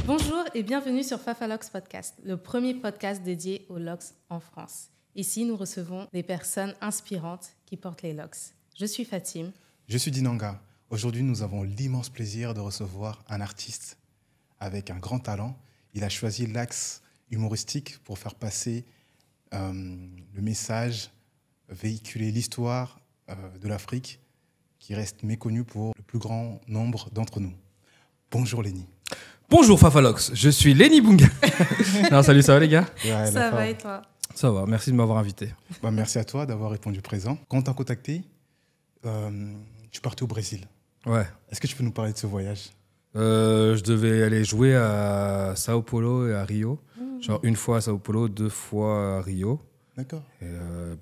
Bonjour et bienvenue sur Fafalox Podcast, le premier podcast dédié aux locks en France. Ici, nous recevons des personnes inspirantes qui portent les locks. Je suis Fatim. Je suis Dinanga. Aujourd'hui, nous avons l'immense plaisir de recevoir un artiste avec un grand talent. Il a choisi l'axe humoristique pour faire passer le message, véhiculer l'histoire de l'Afrique qui reste méconnue pour le plus grand nombre d'entre nous. Bonjour Lenny. Bonjour Fafalox, je suis Lenny Bunga. Non, salut, ça va les gars? Ouais, Ça va et toi? Ça va, merci de m'avoir invité. Merci à toi d'avoir répondu présent. Quand on t'a contacté, tu partais au Brésil. Ouais. Est-ce que tu peux nous parler de ce voyage? Je devais aller jouer à Sao Paulo et à Rio. Genre une fois à Sao Paulo, 2 fois à Rio. D'accord. Et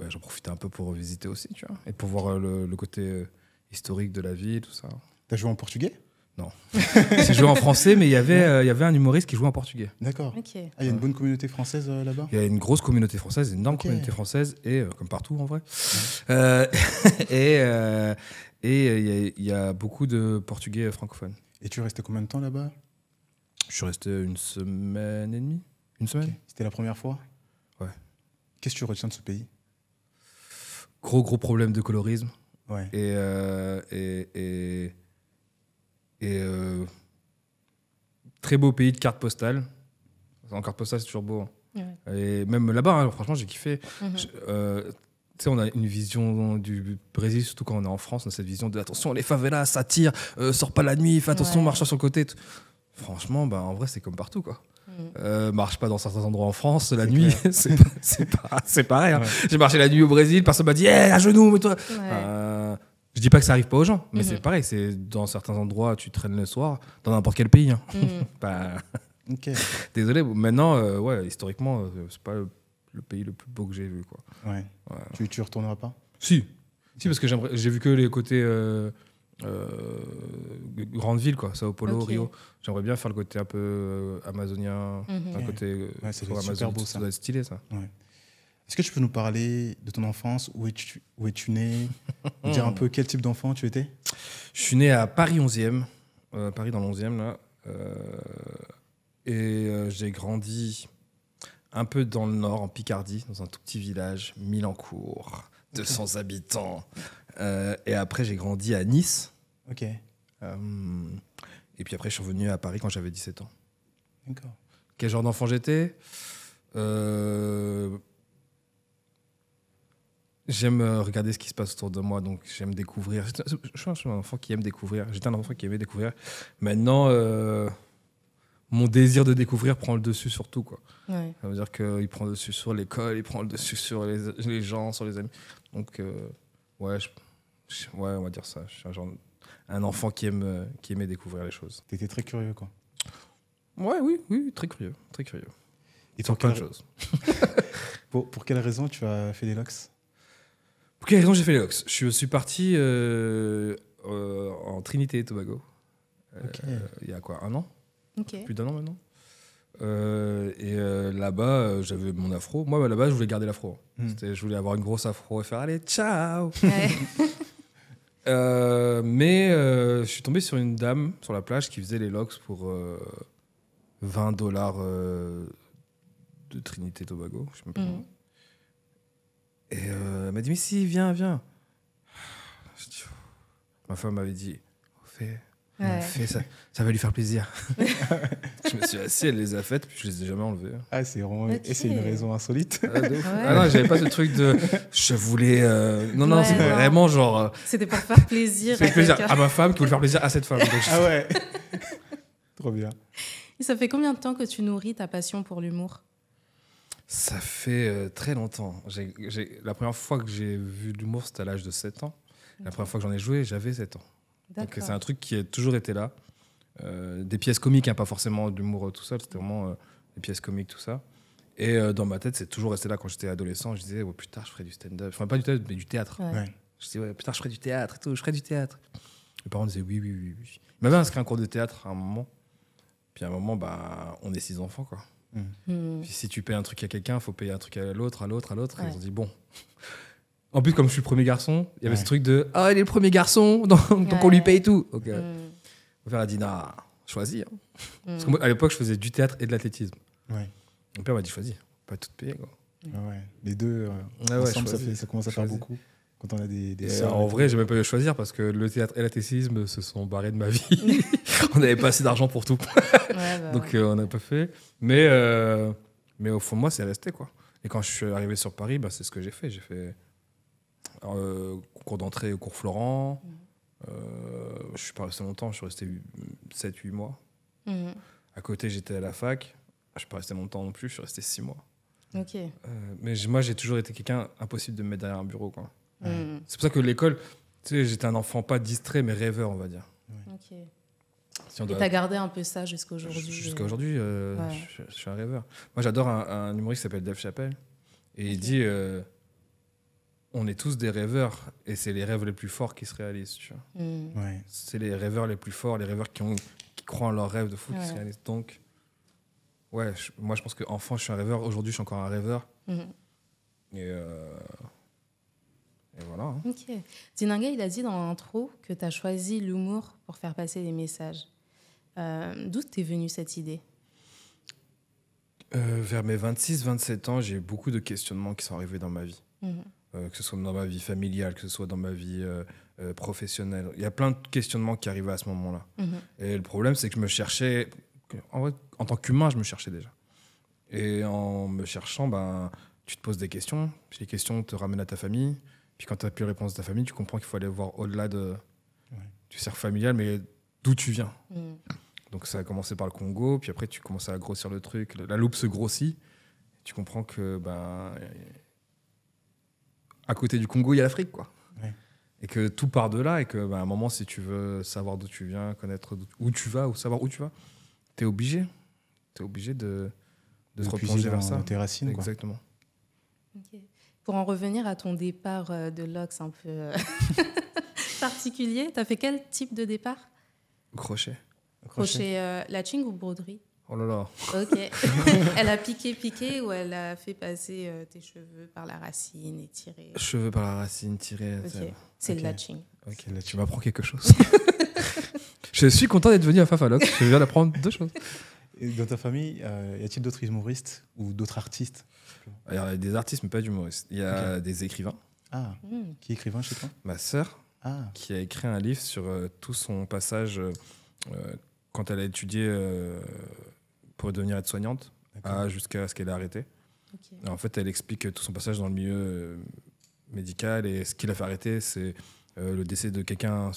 j'en profitais un peu pour visiter aussi, tu vois. Et pour voir le côté historique de la ville, tout ça. T'as joué en portugais? Non. J'ai joué en français, mais il y avait un humoriste qui jouait en portugais. D'accord. Okay. Ah, il y a une bonne communauté française là-bas? Il y a une grosse communauté française, une énorme communauté française, et comme partout en vrai. Et il y a beaucoup de portugais francophones. Et tu es resté combien de temps là-bas? Je suis resté 1 semaine et demie. Une semaine. Okay. C'était la première fois? Ouais. Qu'est-ce que tu retiens de ce pays? Gros problème de colorisme. Ouais. Et très beau pays de cartes postales. En carte postale, c'est toujours beau. Ouais. Et même là-bas, franchement, j'ai kiffé. Tu sais, on a une vision du Brésil, surtout quand on est en France, on a cette vision de attention, les favelas, ça tire, sors pas la nuit, fais attention, marche sur le côté. Franchement, en vrai, c'est comme partout, quoi. Marche pas dans certains endroits en France la nuit, c'est pareil. Hein. Ouais. J'ai marché la nuit au Brésil, personne m'a dit à genoux, mais toi. Ouais. Je dis pas que ça arrive pas aux gens, mais c'est pareil. C'est dans certains endroits, tu traînes le soir, dans n'importe quel pays. Hein. Okay. Désolé. Maintenant, historiquement, c'est pas le pays le plus beau que j'ai vu, quoi. Ouais. Tu retourneras pas? Si, parce que j'ai vu que les côtés grande ville, quoi, Sao Paulo, Rio. J'aimerais bien faire le côté un peu amazonien, un côté c'est super beau, ça doit être stylé, ça. Ouais. Est-ce que tu peux nous parler de ton enfance? Où es-tu né? Nous dire un peu quel type d'enfant tu étais? Je suis né à Paris 11e, Paris dans le 11e, là. J'ai grandi un peu dans le nord, en Picardie, dans un tout petit village, Milancourt, 200 habitants. Et après, j'ai grandi à Nice. Ok. Et puis après, je suis revenu à Paris quand j'avais 17 ans. D'accord. Quel genre d'enfant j'étais? J'aime regarder ce qui se passe autour de moi, donc j'aime découvrir. Je suis un enfant qui aime découvrir. J'étais un enfant qui aimait découvrir. Maintenant, mon désir de découvrir prend le dessus sur tout, quoi. Ouais. Ça veut dire qu'il prend le dessus sur l'école, il prend le dessus sur les gens, sur les amis. Donc, on va dire ça. Je suis un enfant qui aimait découvrir les choses. T'étais très curieux, quoi. Ouais, oui, très curieux. Et sur plein de choses. Pour quelle raison tu as fait des locks? Pour quelle raison j'ai fait les locks? Je suis parti en Trinité et Tobago. Il y a quoi, 1 an? Plus d'1 an maintenant. Là-bas, j'avais mon afro. Moi, là-bas, je voulais garder l'afro. Je voulais avoir une grosse afro et faire allez, ciao. Mais je suis tombé sur une dame sur la plage qui faisait les locks pour $20 de Trinité et Tobago. Je sais même pas. Et elle m'a dit mais si, viens. Ma femme m'avait dit fais ça va lui faire plaisir. Je me suis assis, elle les a faites, puis je les ai jamais enlevées. Ah, c'est vraiment... Et c'est une raison insolite. Ah non, j'avais pas ce truc de je voulais non, c'est vraiment genre c'était pour faire plaisir à ma femme qui voulait faire plaisir à cette femme. Ah ouais. Trop bien. Et ça fait combien de temps que tu nourris ta passion pour l'humour? Ça fait très longtemps. La première fois que j'ai vu l'humour, c'était à l'âge de 7 ans. La première fois que j'en ai joué, j'avais 7 ans. Donc c'est un truc qui a toujours été là. Des pièces comiques, pas forcément de l'humour tout seul, c'était vraiment des pièces comiques, tout ça. Et dans ma tête, c'est toujours resté là. Quand j'étais adolescent, je disais plus tard, je ferai du stand-up. Enfin, pas du stand-up, mais du théâtre. Ouais. Je disais plus tard, je ferai du théâtre et tout, je ferai du théâtre. Mes parents disaient oui. Ils m'avaient inscrit un cours de théâtre à un moment. Puis à un moment, on est 6 enfants, quoi. Puis si tu payes un truc à quelqu'un, il faut payer un truc à l'autre. Et ils ont dit bon. En plus, comme je suis le premier garçon, il y avait ce truc de il est le premier garçon, donc on lui paye tout. Donc, mon père a dit non, choisis. Hein. Parce que moi, à l'époque, je faisais du théâtre et de l'athlétisme. Ouais. Mon père m'a dit choisis, pas tout payer. Quoi. Ouais. Les deux, ensemble, ça commence à faire beaucoup. Quand on a des sœurs. En vrai, j'ai même pas eu à choisir parce que le théâtre et l'athlétisme se sont barrés de ma vie. On n'avait pas assez d'argent pour tout. Donc, on n'a pas fait. Mais au fond de moi, c'est resté, quoi. Et quand je suis arrivé sur Paris, c'est ce que j'ai fait. J'ai fait concours d'entrée au cours Florent. Je suis pas resté longtemps, je suis resté 7-8 mois. À côté, j'étais à la fac. Je suis pas resté longtemps non plus, je suis resté 6 mois. Okay. Mais moi, j'ai toujours été quelqu'un impossible de me mettre derrière un bureau, quoi. C'est pour ça que l'école, tu sais, j'étais un enfant pas distrait, mais rêveur, on va dire. Okay. Si Et t'as gardé un peu ça jusqu'à aujourd'hui. Jusqu'à aujourd'hui, je suis un rêveur. Moi, j'adore un humoriste qui s'appelle Dave Chappelle. Et il dit on est tous des rêveurs. Et c'est les rêves les plus forts qui se réalisent. Tu vois. C'est les rêveurs les plus forts, les rêveurs qui croient en leurs rêves de fou qui se réalisent. Donc, moi, je pense qu'enfant, je suis un rêveur. Aujourd'hui, je suis encore un rêveur. Et voilà. Hein. Ok. Dinanga, il a dit dans l'intro que tu as choisi l'humour pour faire passer des messages. D'où t'es venue cette idée ? Vers mes 26-27 ans, j'ai eu beaucoup de questionnements qui sont arrivés dans ma vie. Que ce soit dans ma vie familiale, que ce soit dans ma vie professionnelle. Il y a plein de questionnements qui arrivaient à ce moment-là. Et le problème, c'est que je me cherchais... En vrai, en tant qu'humain, je me cherchais déjà. Et en me cherchant, tu te poses des questions. Puis les questions te ramènent à ta famille. Puis quand tu n'as plus la réponse de ta famille, tu comprends qu'il faut aller voir au-delà du cercle familial, mais d'où tu viens. Donc ça a commencé par le Congo, puis après tu commences à grossir le truc. La loupe se grossit. Tu comprends que à côté du Congo, il y a l'Afrique, quoi. Et que tout part de là, et que à un moment, si tu veux savoir d'où tu viens, connaître où tu vas, ou savoir où tu vas, t'es obligé de te replonger vers ça. Tes racines, exactement. Okay. Pour en revenir à ton départ de LOX un peu particulier, tu as fait quel type de départ ? Crochet. Latching ou broderie ? Oh là là. Ok. Elle a piqué ou elle a fait passer tes cheveux par la racine et tiré ? Cheveux par la racine, tiré. Okay. C'est le latching. Ok, là tu m'apprends quelque chose. Je suis content d'être venu à Fafalox. Je viens d'apprendre 2 choses. Et dans ta famille, y a-t-il d'autres humoristes ou d'autres artistes ? Il y a des artistes, mais pas d'humoristes. Il y a des écrivains. Ah, qui est écrivain chez toi ? Ma sœur, qui a écrit un livre sur tout son passage quand elle a étudié pour devenir aide-soignante jusqu'à ce qu'elle ait arrêté. Okay. En fait, elle explique tout son passage dans le milieu médical et ce qui l'a fait arrêter, c'est le décès de quelqu'un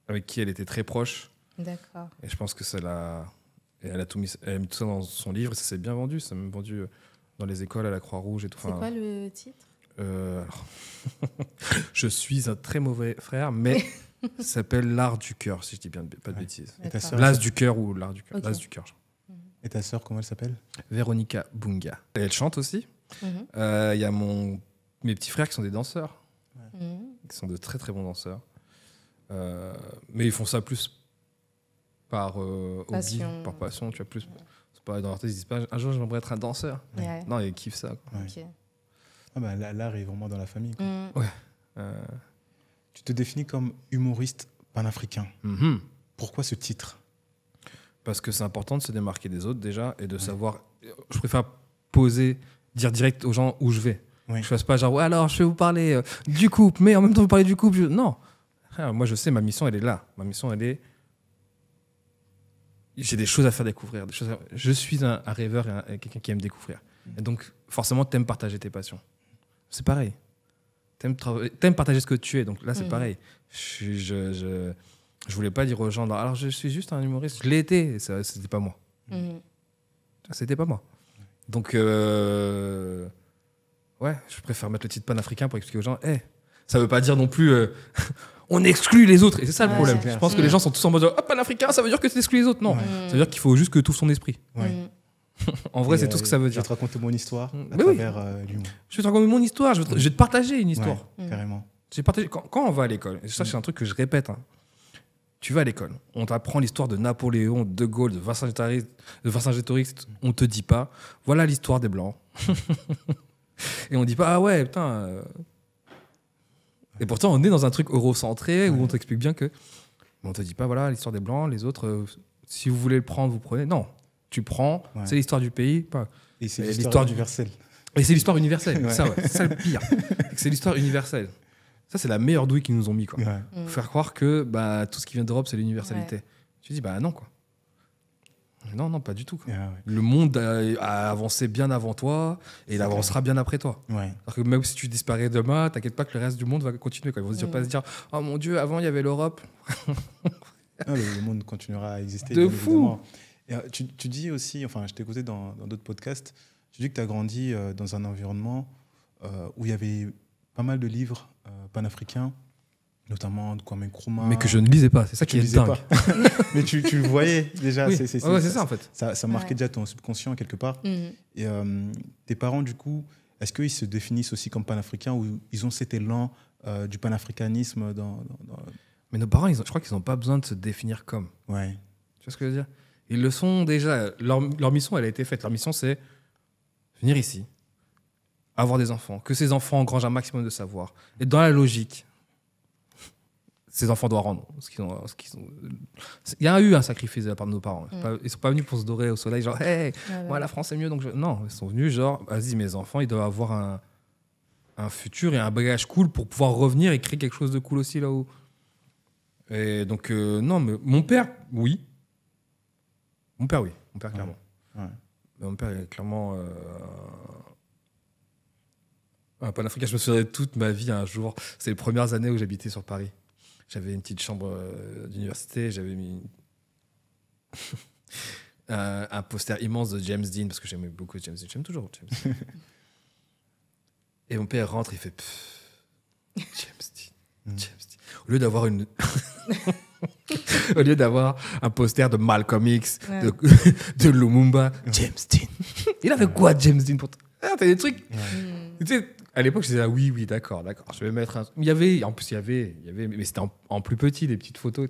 avec qui elle était très proche. D'accord. Et je pense que elle a mis tout ça dans son livre et ça s'est bien vendu. Ça s'est même vendu dans les écoles, à la Croix-Rouge et tout. C'est quoi le titre ? Je suis un très mauvais frère, mais ça s'appelle L'art du cœur, si je dis bien pas de bêtises. L'as du cœur ou l'art du cœur. Okay. L'as du cœur. Et ta sœur, comment elle s'appelle ? Véronica Bunga. Et elle chante aussi. Y a mes petits frères qui sont des danseurs. Qui sont de très très bons danseurs. Mais ils font ça plus par hobby, par passion. Tu vois, plus. C'est pas dans leur tête, ils disent pas un jour j'aimerais être un danseur. Non, ils kiffent ça. Quoi. Okay. L'art est vraiment dans la famille. Quoi. Ouais. Tu te définis comme humoriste panafricain. Pourquoi ce titre ? Parce que c'est important de se démarquer des autres déjà et de savoir. Je préfère dire direct aux gens où je vais. Je ne fasse pas genre alors je vais vous parler du couple, mais en même temps vous parlez du couple. Non. Moi je sais, ma mission elle est là. Ma mission elle est. J'ai des choses à faire découvrir. Je suis un rêveur et quelqu'un qui aime découvrir. Et donc forcément t'aimes partager tes passions. C'est pareil. T'aimes partager ce que tu es. Donc là c'est pareil. Je voulais pas dire aux gens alors je suis juste un humoriste. Je l'ai été. C'était pas moi. C'était pas moi. Donc je préfère mettre le titre panafricain pour expliquer aux gens. Ça veut pas dire non plus on exclut les autres. Et c'est ça le problème. Je pense que les gens sont tous en mode panafricain, ça veut dire que tu exclus les autres. Non, ça veut dire qu'il faut juste que tu ouvres ton esprit. En vrai, c'est tout ce que ça veut dire. Je vais te raconter mon histoire à travers l'humour. Je vais te raconter mon histoire, je vais te partager une histoire. Carrément. Quand on va à l'école, et ça c'est un truc que je répète, tu vas à l'école, on t'apprend l'histoire de Napoléon, de Gaulle, de Vercingétorix, on te dit pas, voilà l'histoire des Blancs. Et on dit pas, ah ouais, putain. Et pourtant, on est dans un truc eurocentré où on t'explique bien que Mais on te dit pas, voilà, l'histoire des Blancs, les autres, si vous voulez le prendre, vous prenez. Non, tu prends, c'est l'histoire du pays. Pas... Et c'est l'histoire universelle. Et c'est l'histoire universelle, Ouais. c'est ça le pire. C'est l'histoire universelle. Ça, c'est la meilleure douille qu'ils nous ont mis, quoi. Ouais. Faire croire que tout ce qui vient d'Europe, c'est l'universalité. Ouais. Tu dis, non, quoi. Non, pas du tout. Quoi. Le monde a avancé bien avant toi et il avancera bien après toi. Ouais. Alors que même si tu disparais demain, t'inquiète pas que le reste du monde va continuer. Quoi. Ils vont pas se dire, oh mon Dieu, avant il y avait l'Europe. Le monde continuera à exister. De fou. Et, tu dis aussi, enfin, je t'ai écouté dans d'autres podcasts, tu dis que tu as grandi dans un environnement où il y avait pas mal de livres panafricains, notamment de Kwame Nkrumah. Mais que je ne lisais pas, c'est ça qui est dingue. Mais tu le voyais déjà. Oui. C'est ça en fait. Ça marquait déjà ton subconscient quelque part. Et tes parents, du coup, est-ce qu'ils se définissent aussi comme panafricains ou ils ont cet élan du panafricanisme dans... Mais nos parents, je crois qu'ils n'ont pas besoin de se définir comme. Ouais. Tu vois ce que je veux dire? Ils le sont déjà. Leur mission, elle a été faite. Leur mission, c'est venir ici, avoir des enfants, que ces enfants engrangent un maximum de savoir. Et dans la logique, ces enfants doivent rendre ce qu'ils ont. Il y a eu un sacrifice de la part de nos parents. Ils ne sont pas venus pour se dorer au soleil, genre, hey, moi, la France est mieux. Donc non, ils sont venus, genre, vas-y, mes enfants, ils doivent avoir un futur et un bagage cool pour pouvoir revenir et créer quelque chose de cool aussi là-haut. Et donc, non, mais mon père, oui. Mon père, clairement. Ouais. Mon père est clairement un panafricain. Je me souviens toute ma vie un jour. C'est les premières années où j'habitais sur Paris. J'avais une petite chambre d'université. J'avais mis un poster immense de James Dean parce que j'aimais beaucoup James Dean. J'aime toujours James Dean. Et mon père rentre, il fait James Dean. Au lieu d'avoir au lieu d'avoir un poster de Malcolm X, de Lumumba, James Dean. Il avait quoi, James Dean pour t'as des trucs. Tu sais, à l'époque, je disais oui, d'accord. Je vais mettre un. Il y avait, mais c'était en plus petit, des petites photos.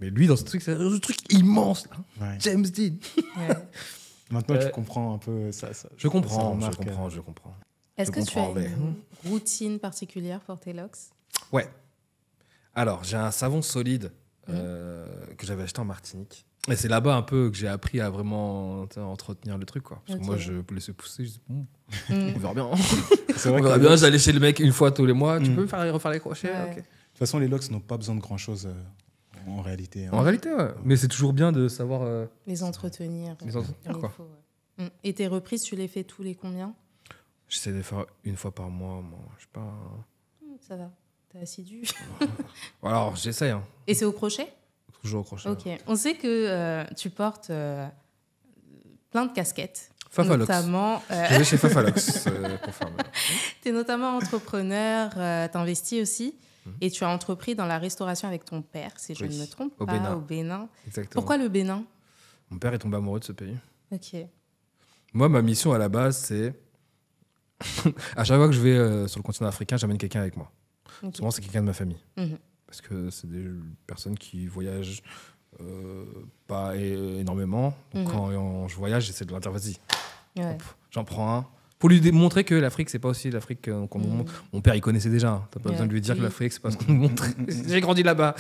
Mais lui, dans ce truc, c'est un truc immense, là. Ouais. James Dean. Ouais. Maintenant, tu comprends un peu ça. Je comprends. Est-ce que tu as une routine particulière pour tes locks? Ouais. Alors, j'ai un savon solide que j'avais acheté en Martinique. Et c'est là-bas un peu que j'ai appris à vraiment entretenir le truc, quoi. Parce que moi, je laissais pousser, je dis, on verra bien. On verra bien, j'allais chez le mec une fois tous les mois. Tu peux refaire les crochets? Okay. De toute façon, les locks n'ont pas besoin de grand-chose en réalité. En réalité, ouais. Mais c'est toujours bien de savoir... les entretenir. Quoi. Et tes reprises, tu les fais tous les combien? J'essaie de les faire une fois par mois. Moi. Je sais pas... Ça va. T'es assidu. Alors, j'essaie. Hein. Et c'est au crochet? Toujours au crochet. Ok. On sait que tu portes plein de casquettes. Fafalox. Notamment, je vais chez Fafalox pour faire. Tu es notamment entrepreneur, t'investis aussi. Et tu as entrepris dans la restauration avec ton père, si je ne me trompe pas, au Bénin. Exactement. Pourquoi le Bénin? Mon père est tombé amoureux de ce pays. Ok. Moi, ma mission à la base, c'est... à chaque fois que je vais sur le continent africain, j'amène quelqu'un avec moi. Okay. Souvent, c'est quelqu'un de ma famille. Parce que c'est des personnes qui voyagent pas énormément. Donc, quand je voyage, j'essaie de leur dire, vas-y, hop, j'en prends un. Pour lui démontrer que l'Afrique, c'est pas aussi l'Afrique qu'on nous montre. Mon père, il connaissait déjà. Hein. T'as pas besoin de lui dire que l'Afrique, c'est pas ce qu'on nous montre. J'ai grandi là-bas.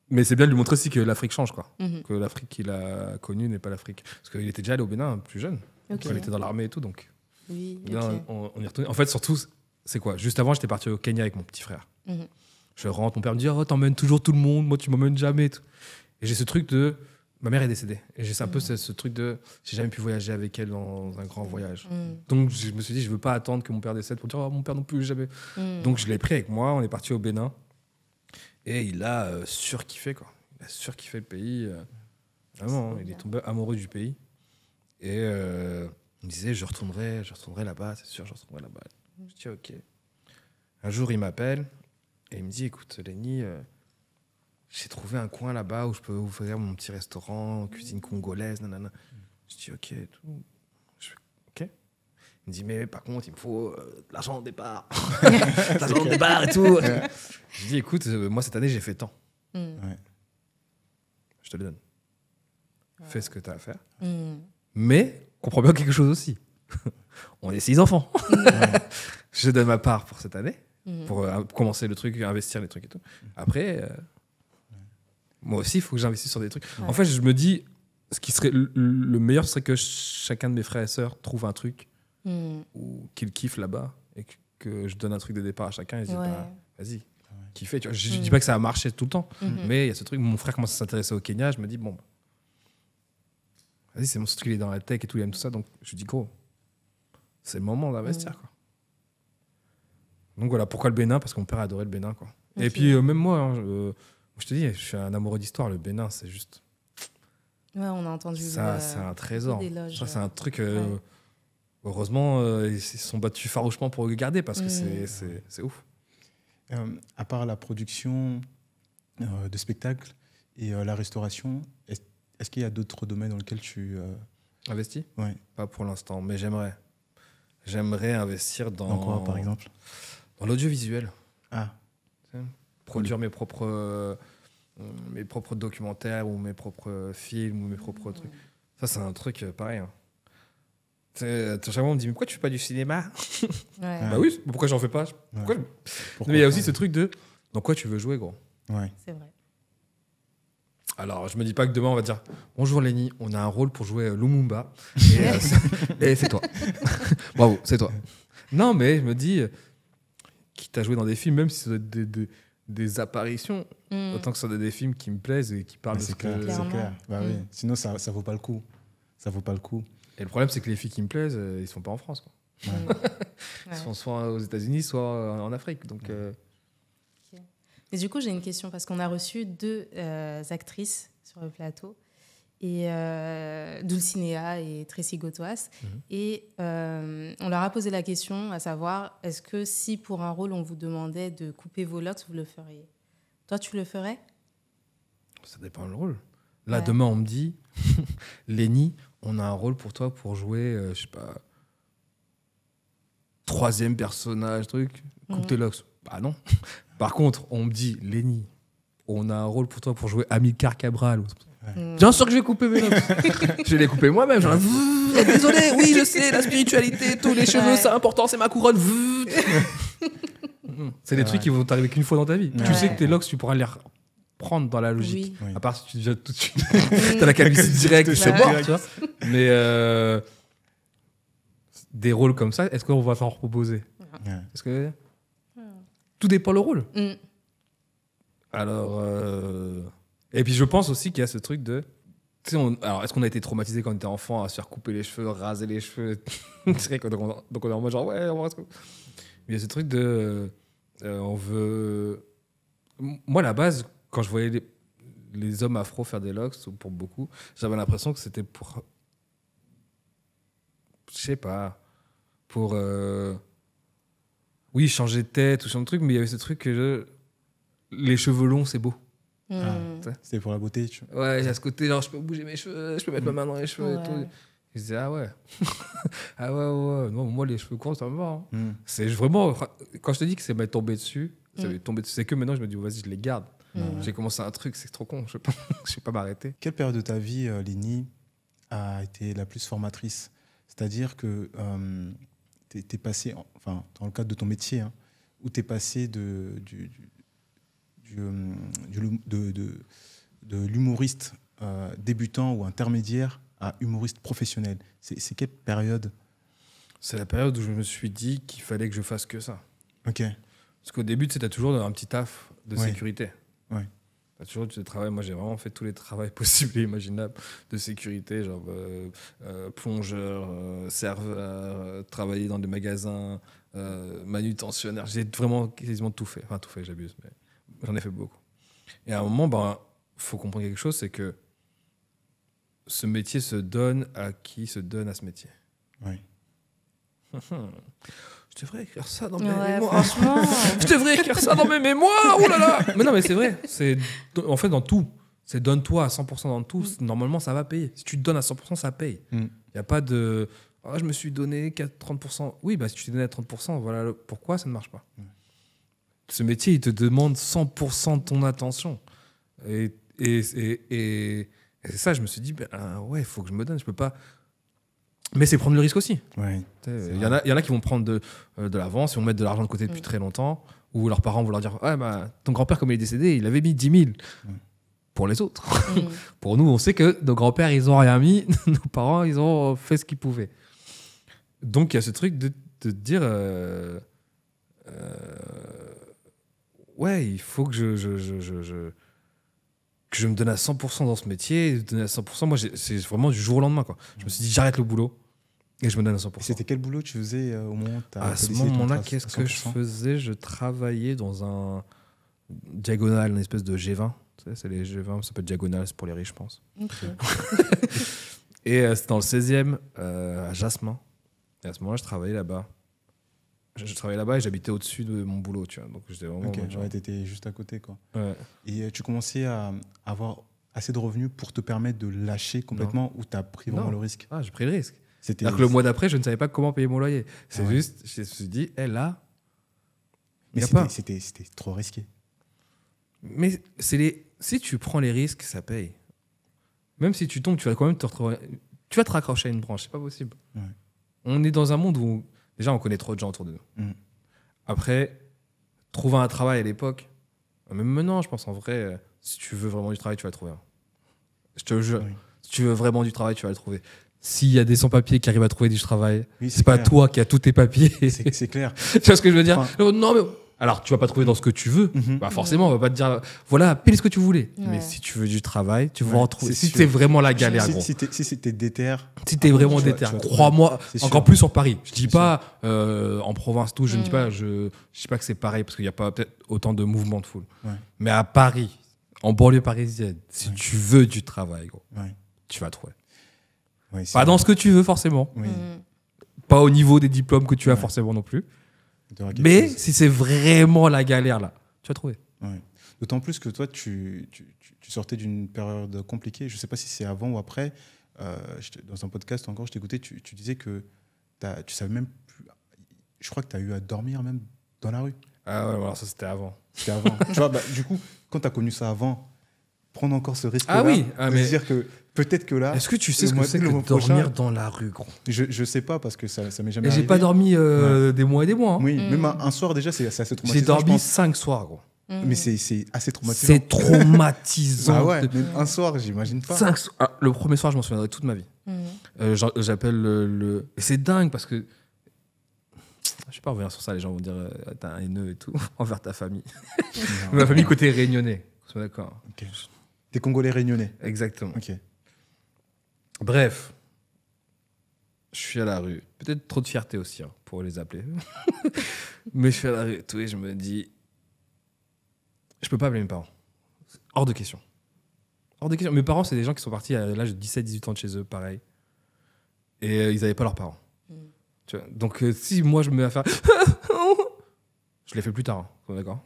Mais c'est bien de lui montrer aussi que l'Afrique change, quoi. Que l'Afrique qu'il a connue n'est pas l'Afrique. Parce qu'il était déjà allé au Bénin plus jeune. Okay. Il était dans l'armée et tout. Donc, oui, là, on y retourne. En fait, surtout, c'est quoi? Juste avant, j'étais parti au Kenya avec mon petit frère. Je rentre, mon père me dit, oh, t'emmènes toujours tout le monde, moi, tu m'emmènes jamais. Et j'ai ce truc de... Ma mère est décédée. Et j'ai un peu ce truc de... J'ai jamais pu voyager avec elle dans un grand voyage. Donc, je me suis dit, je veux pas attendre que mon père décède pour dire, oh, mon père non plus, jamais. Donc, je l'ai pris avec moi. On est parti au Bénin. Et il a surkiffé, quoi. Il a surkiffé le pays. Vraiment, il est tombé amoureux du pays. Et il me disait, je retournerai là-bas, c'est sûr, je retournerai là-bas. Je dis, ok. Un jour, il m'appelle et il me dit, écoute, Lenny, j'ai trouvé un coin là-bas où je peux ouvrir mon petit restaurant, cuisine congolaise, nanana. Je dis, ok, et tout. Je fais, ok. Il me dit, mais par contre, il me faut de l'argent de départ. De l'argent de départ et tout. Je dis, écoute, moi, cette année, j'ai fait tant. Je te le donne. Fais ce que tu as à faire. Mais, comprends bien quelque chose aussi. On est 6 enfants. Je donne ma part pour cette année. pour commencer le truc, investir les trucs et tout. Après, moi aussi, il faut que j'investisse sur des trucs. Ouais. En fait, je me dis, ce qui serait le meilleur, ce serait que chacun de mes frères et sœurs trouve un truc ou qu'il kiffe là-bas et que je donne un truc de départ à chacun et je dis, vas-y, kiffez. Tu vois. Je dis pas que ça a marché tout le temps, mais il y a ce truc, mon frère commence à s'intéresser au Kenya, je me dis, bon, vas-y, c'est mon truc, il est dans la tech et tout, il aime tout ça, donc je dis, gros, c'est le moment d'investir, quoi. Donc voilà, pourquoi le Bénin? Parce que mon père adorait le Bénin, quoi. Okay. Et puis même moi, hein, je te dis, je suis un amoureux d'histoire. Le Bénin, c'est juste... Ouais, on a entendu... Ça, c'est un trésor. Ça, c'est un truc... Heureusement, ils se sont battus farouchement pour le garder parce que c'est ouf. À part la production de spectacles et la restauration, est-ce qu'il y a d'autres domaines dans lesquels tu... Investis? Ouais. Pas pour l'instant, mais j'aimerais. J'aimerais investir dans quoi, par exemple? Dans l'audiovisuel. Ah. Produire mes propres documentaires ou mes propres films ou mes propres trucs. Ça, c'est un truc pareil. Hein. Chaque fois, on me dit, mais pourquoi tu fais pas du cinéma? Bah oui, pourquoi j'en fais pas? Pourquoi mais il y a aussi ce truc de, dans quoi tu veux jouer, gros? Ouais. C'est vrai. Alors, je me dis pas que demain, on va dire, bonjour Lenny, on a un rôle pour jouer Lumumba. Et c'est toi. Bravo, c'est toi. Non, mais je me dis, quitte à jouer dans des films, même si c'est des apparitions, autant que ce soit des films qui me plaisent et qui parlent de ce que... C'est clair. Bah, oui. Sinon, ça vaut pas le coup. Ça vaut pas le coup. Et le problème, c'est que les filles qui me plaisent, ils sont pas en France, quoi. Ils sont soit aux États-Unis, soit en Afrique. Donc, Mais du coup, j'ai une question parce qu'on a reçu 2 actrices sur le plateau, et Dulcinea et Tracy Gotoas. Et on leur a posé la question, à savoir, est-ce que si pour un rôle, on vous demandait de couper vos locks, vous le feriez? Toi, tu le ferais? Ça dépend du rôle. Là, demain, on me dit, Lenny, on a un rôle pour toi pour jouer, je sais pas, 3e personnage, truc, coupe tes locks. Bah non. Par contre, on me dit, Lenny, on a un rôle pour toi pour jouer Amilcar Cabral. Bien sûr que je vais couper mes locks. Je vais les couper moi-même. Genre, désolé, oui, je sais, la spiritualité, tous les cheveux, c'est important, c'est ma couronne. C'est des trucs qui vont t'arriver qu'une fois dans ta vie. Tu sais que tes locks, tu pourras les reprendre dans la logique. À part si tu deviens tout de suite. T'as la calvitie directe, c'est mort, tu vois. Mais des rôles comme ça, est-ce qu'on va t'en proposer? Est-ce que tout dépend le rôle. Alors, et puis je pense aussi qu'il y a ce truc de, tu sais, alors est-ce qu'on a été traumatisé quand on était enfant à se faire couper les cheveux, raser les cheveux, donc on est en mode genre ouais, on va se... Mais il y a ce truc de, on veut. Moi, à la base, quand je voyais les hommes afro faire des locks, pour beaucoup, j'avais l'impression que c'était pour, je sais pas, pour oui, changer de tête ou changer de truc, mais il y avait ce truc que les cheveux longs, c'est beau. C'était pour la beauté, tu vois. Ouais, il y a ce côté, genre, je peux bouger mes cheveux, je peux mettre ma main dans les cheveux et tout. Je disais, ah ouais. Ah ouais. Non, moi, les cheveux courts, ça me va. Hein. C'est vraiment, quand je te dis que ça m'est tombé dessus, c'est que maintenant, je me dis, vas-y, je les garde. J'ai commencé un truc, c'est trop con, je vais pas m'arrêter. Quelle période de ta vie, Lenny, a été la plus formatrice? C'est-à-dire que t'es passé, enfin, dans le cadre de ton métier, hein, où t'es passé de l'humoriste débutant ou intermédiaire à humoriste professionnel. C'est quelle période? C'est la période où je me suis dit qu'il fallait que je fasse que ça. Ok. Parce qu'au début, tu as toujours un petit taf de sécurité. Ouais. T'as toujours du travail. Moi, j'ai vraiment fait tous les travails possibles et imaginables de sécurité, genre plongeur, serveur, travailler dans des magasins, manutentionnaire. J'ai vraiment quasiment tout fait. Enfin, tout fait, j'abuse, mais j'en ai fait beaucoup. Et à un moment, faut comprendre quelque chose, c'est que ce métier se donne à qui se donne à ce métier. Oui. Je devrais écrire ça dans mes mémoires. Je devrais écrire ça dans mes mémoires. Oh là là. Mais non, mais c'est vrai. C'est en fait dans tout. C'est donne-toi à 100% dans tout. Normalement, ça va payer. Si tu te donnes à 100%, ça paye. Il n'y a pas de je me suis donné 30%. Oui, bah si tu t'es donné à 30%, voilà pourquoi ça ne marche pas. Ce métier, il te demande 100% de ton attention. Et c'est ça, je me suis dit, ouais, il faut que je me donne. Je peux pas. Mais c'est prendre le risque aussi. Ouais, Il y en a qui vont prendre de l'avance, ils vont mettre de l'argent de côté depuis très longtemps, ou leurs parents vont leur dire ouais, bah, ton grand-père, comme il est décédé, il avait mis 10 000 pour les autres. Pour nous, on sait que nos grands-pères, ils n'ont rien mis, nos parents, ils ont fait ce qu'ils pouvaient. Donc, il y a ce truc de dire ouais, il faut que que je me donne à 100% dans ce métier. Donner à 100%, moi, c'est vraiment du jour au lendemain, quoi. Je me suis dit, j'arrête le boulot et je me donne à 100%. Et c'était quel boulot tu faisais au moment où tu as À ce moment-là, qu'est-ce que je faisais? Je travaillais dans un diagonal, une espèce de G20. Tu sais, c'est les G20, ça s'appelle diagonal, c'est pour les riches, je pense. Okay. Et c'était dans le 16e, à Jasmin. Et à ce moment-là, je travaillais là-bas. Je travaillais là-bas et j'habitais au-dessus de mon boulot, tu vois. Donc j'étais vraiment. Ok, ouais, t'étais juste à côté, quoi. Ouais. Et tu commençais à avoir assez de revenus pour te permettre de lâcher complètement ou t'as pris vraiment le risque? Ah, j'ai pris le risque. C'était Alors que le mois d'après, je ne savais pas comment payer mon loyer. C'est juste, je me suis dit, là. Mais c'était trop risqué. Mais si tu prends les risques, ça paye. Même si tu tombes, tu vas quand même te retrouver. Tu vas te raccrocher à une branche, c'est pas possible. Ouais. On est dans un monde où déjà on connaît trop de gens autour de nous. Après, trouver un travail à l'époque, même maintenant, je pense en vrai, si tu veux vraiment du travail, tu vas le trouver. Je te jure. Oui. Si tu veux vraiment du travail, tu vas le trouver. S'il y a des sans-papiers qui arrivent à trouver du travail, c'est pas toi qui as tous tes papiers. C'est clair. Tu vois ce que je veux dire? Non, mais alors tu vas pas trouver dans ce que tu veux. Bah forcément, on va pas te dire voilà, paye ce que tu voulais. Ouais. Mais si tu veux du travail, tu vas en trouver. Si c'est vraiment la galère, gros. Si t'es déter. Si t'es vraiment déter, crois-moi. Encore plus sur Paris. Je dis pas en province tout. Je ne dis pas. Je dis pas que c'est pareil parce qu'il y a pas peut-être autant de mouvements de foule. Ouais. Mais à Paris, en banlieue parisienne, si tu veux du travail, gros, tu vas trouver. Ouais, pas dans ce que tu veux forcément. Oui. Pas au niveau des diplômes que tu as forcément non plus. Mais si c'est vraiment la galère là, tu vas trouver. Ouais. D'autant plus que toi, tu sortais d'une période compliquée. Je ne sais pas si c'est avant ou après. Dans un podcast encore, je t'écoutais, tu disais que tu savais même plus. Je crois que tu as eu à dormir même dans la rue. Ah ouais, alors ça c'était avant. C'était avant. Tu vois, du coup, quand tu as connu ça avant, prendre encore ce risque-là, mais dire que peut-être que là. Est-ce que tu sais ce que c'est que de dormir dans la rue, gros? Je sais pas parce que ça m'est jamais arrivé. J'ai pas dormi des mois et des mois. Hein. Oui, même un soir déjà, c'est assez traumatisant. J'ai dormi 5 soirs, gros. Mais c'est assez traumatisant. C'est traumatisant. Ah ouais, même un soir, j'imagine pas. 5 soirs. Le premier soir, je m'en souviendrai toute ma vie. J'appelle le. Et c'est dingue parce que. Je vais pas revenir sur ça, les gens vont dire t'as un haineux et tout envers ta famille. Ma famille côté réunionnais. D'accord. Okay. T'es Congolais réunionnais. Exactement. Ok. Bref, je suis à la rue. Peut-être trop de fierté aussi, pour les appeler. Mais je suis à la rue et tout, et je me dis, je peux pas appeler mes parents. Hors de question. Hors de question. Mes parents, c'est des gens qui sont partis à l'âge de 17-18 ans de chez eux, pareil. Et ils n'avaient pas leurs parents. Tu vois, donc si moi je me mets à faire... je l'ai fait plus tard, d'accord.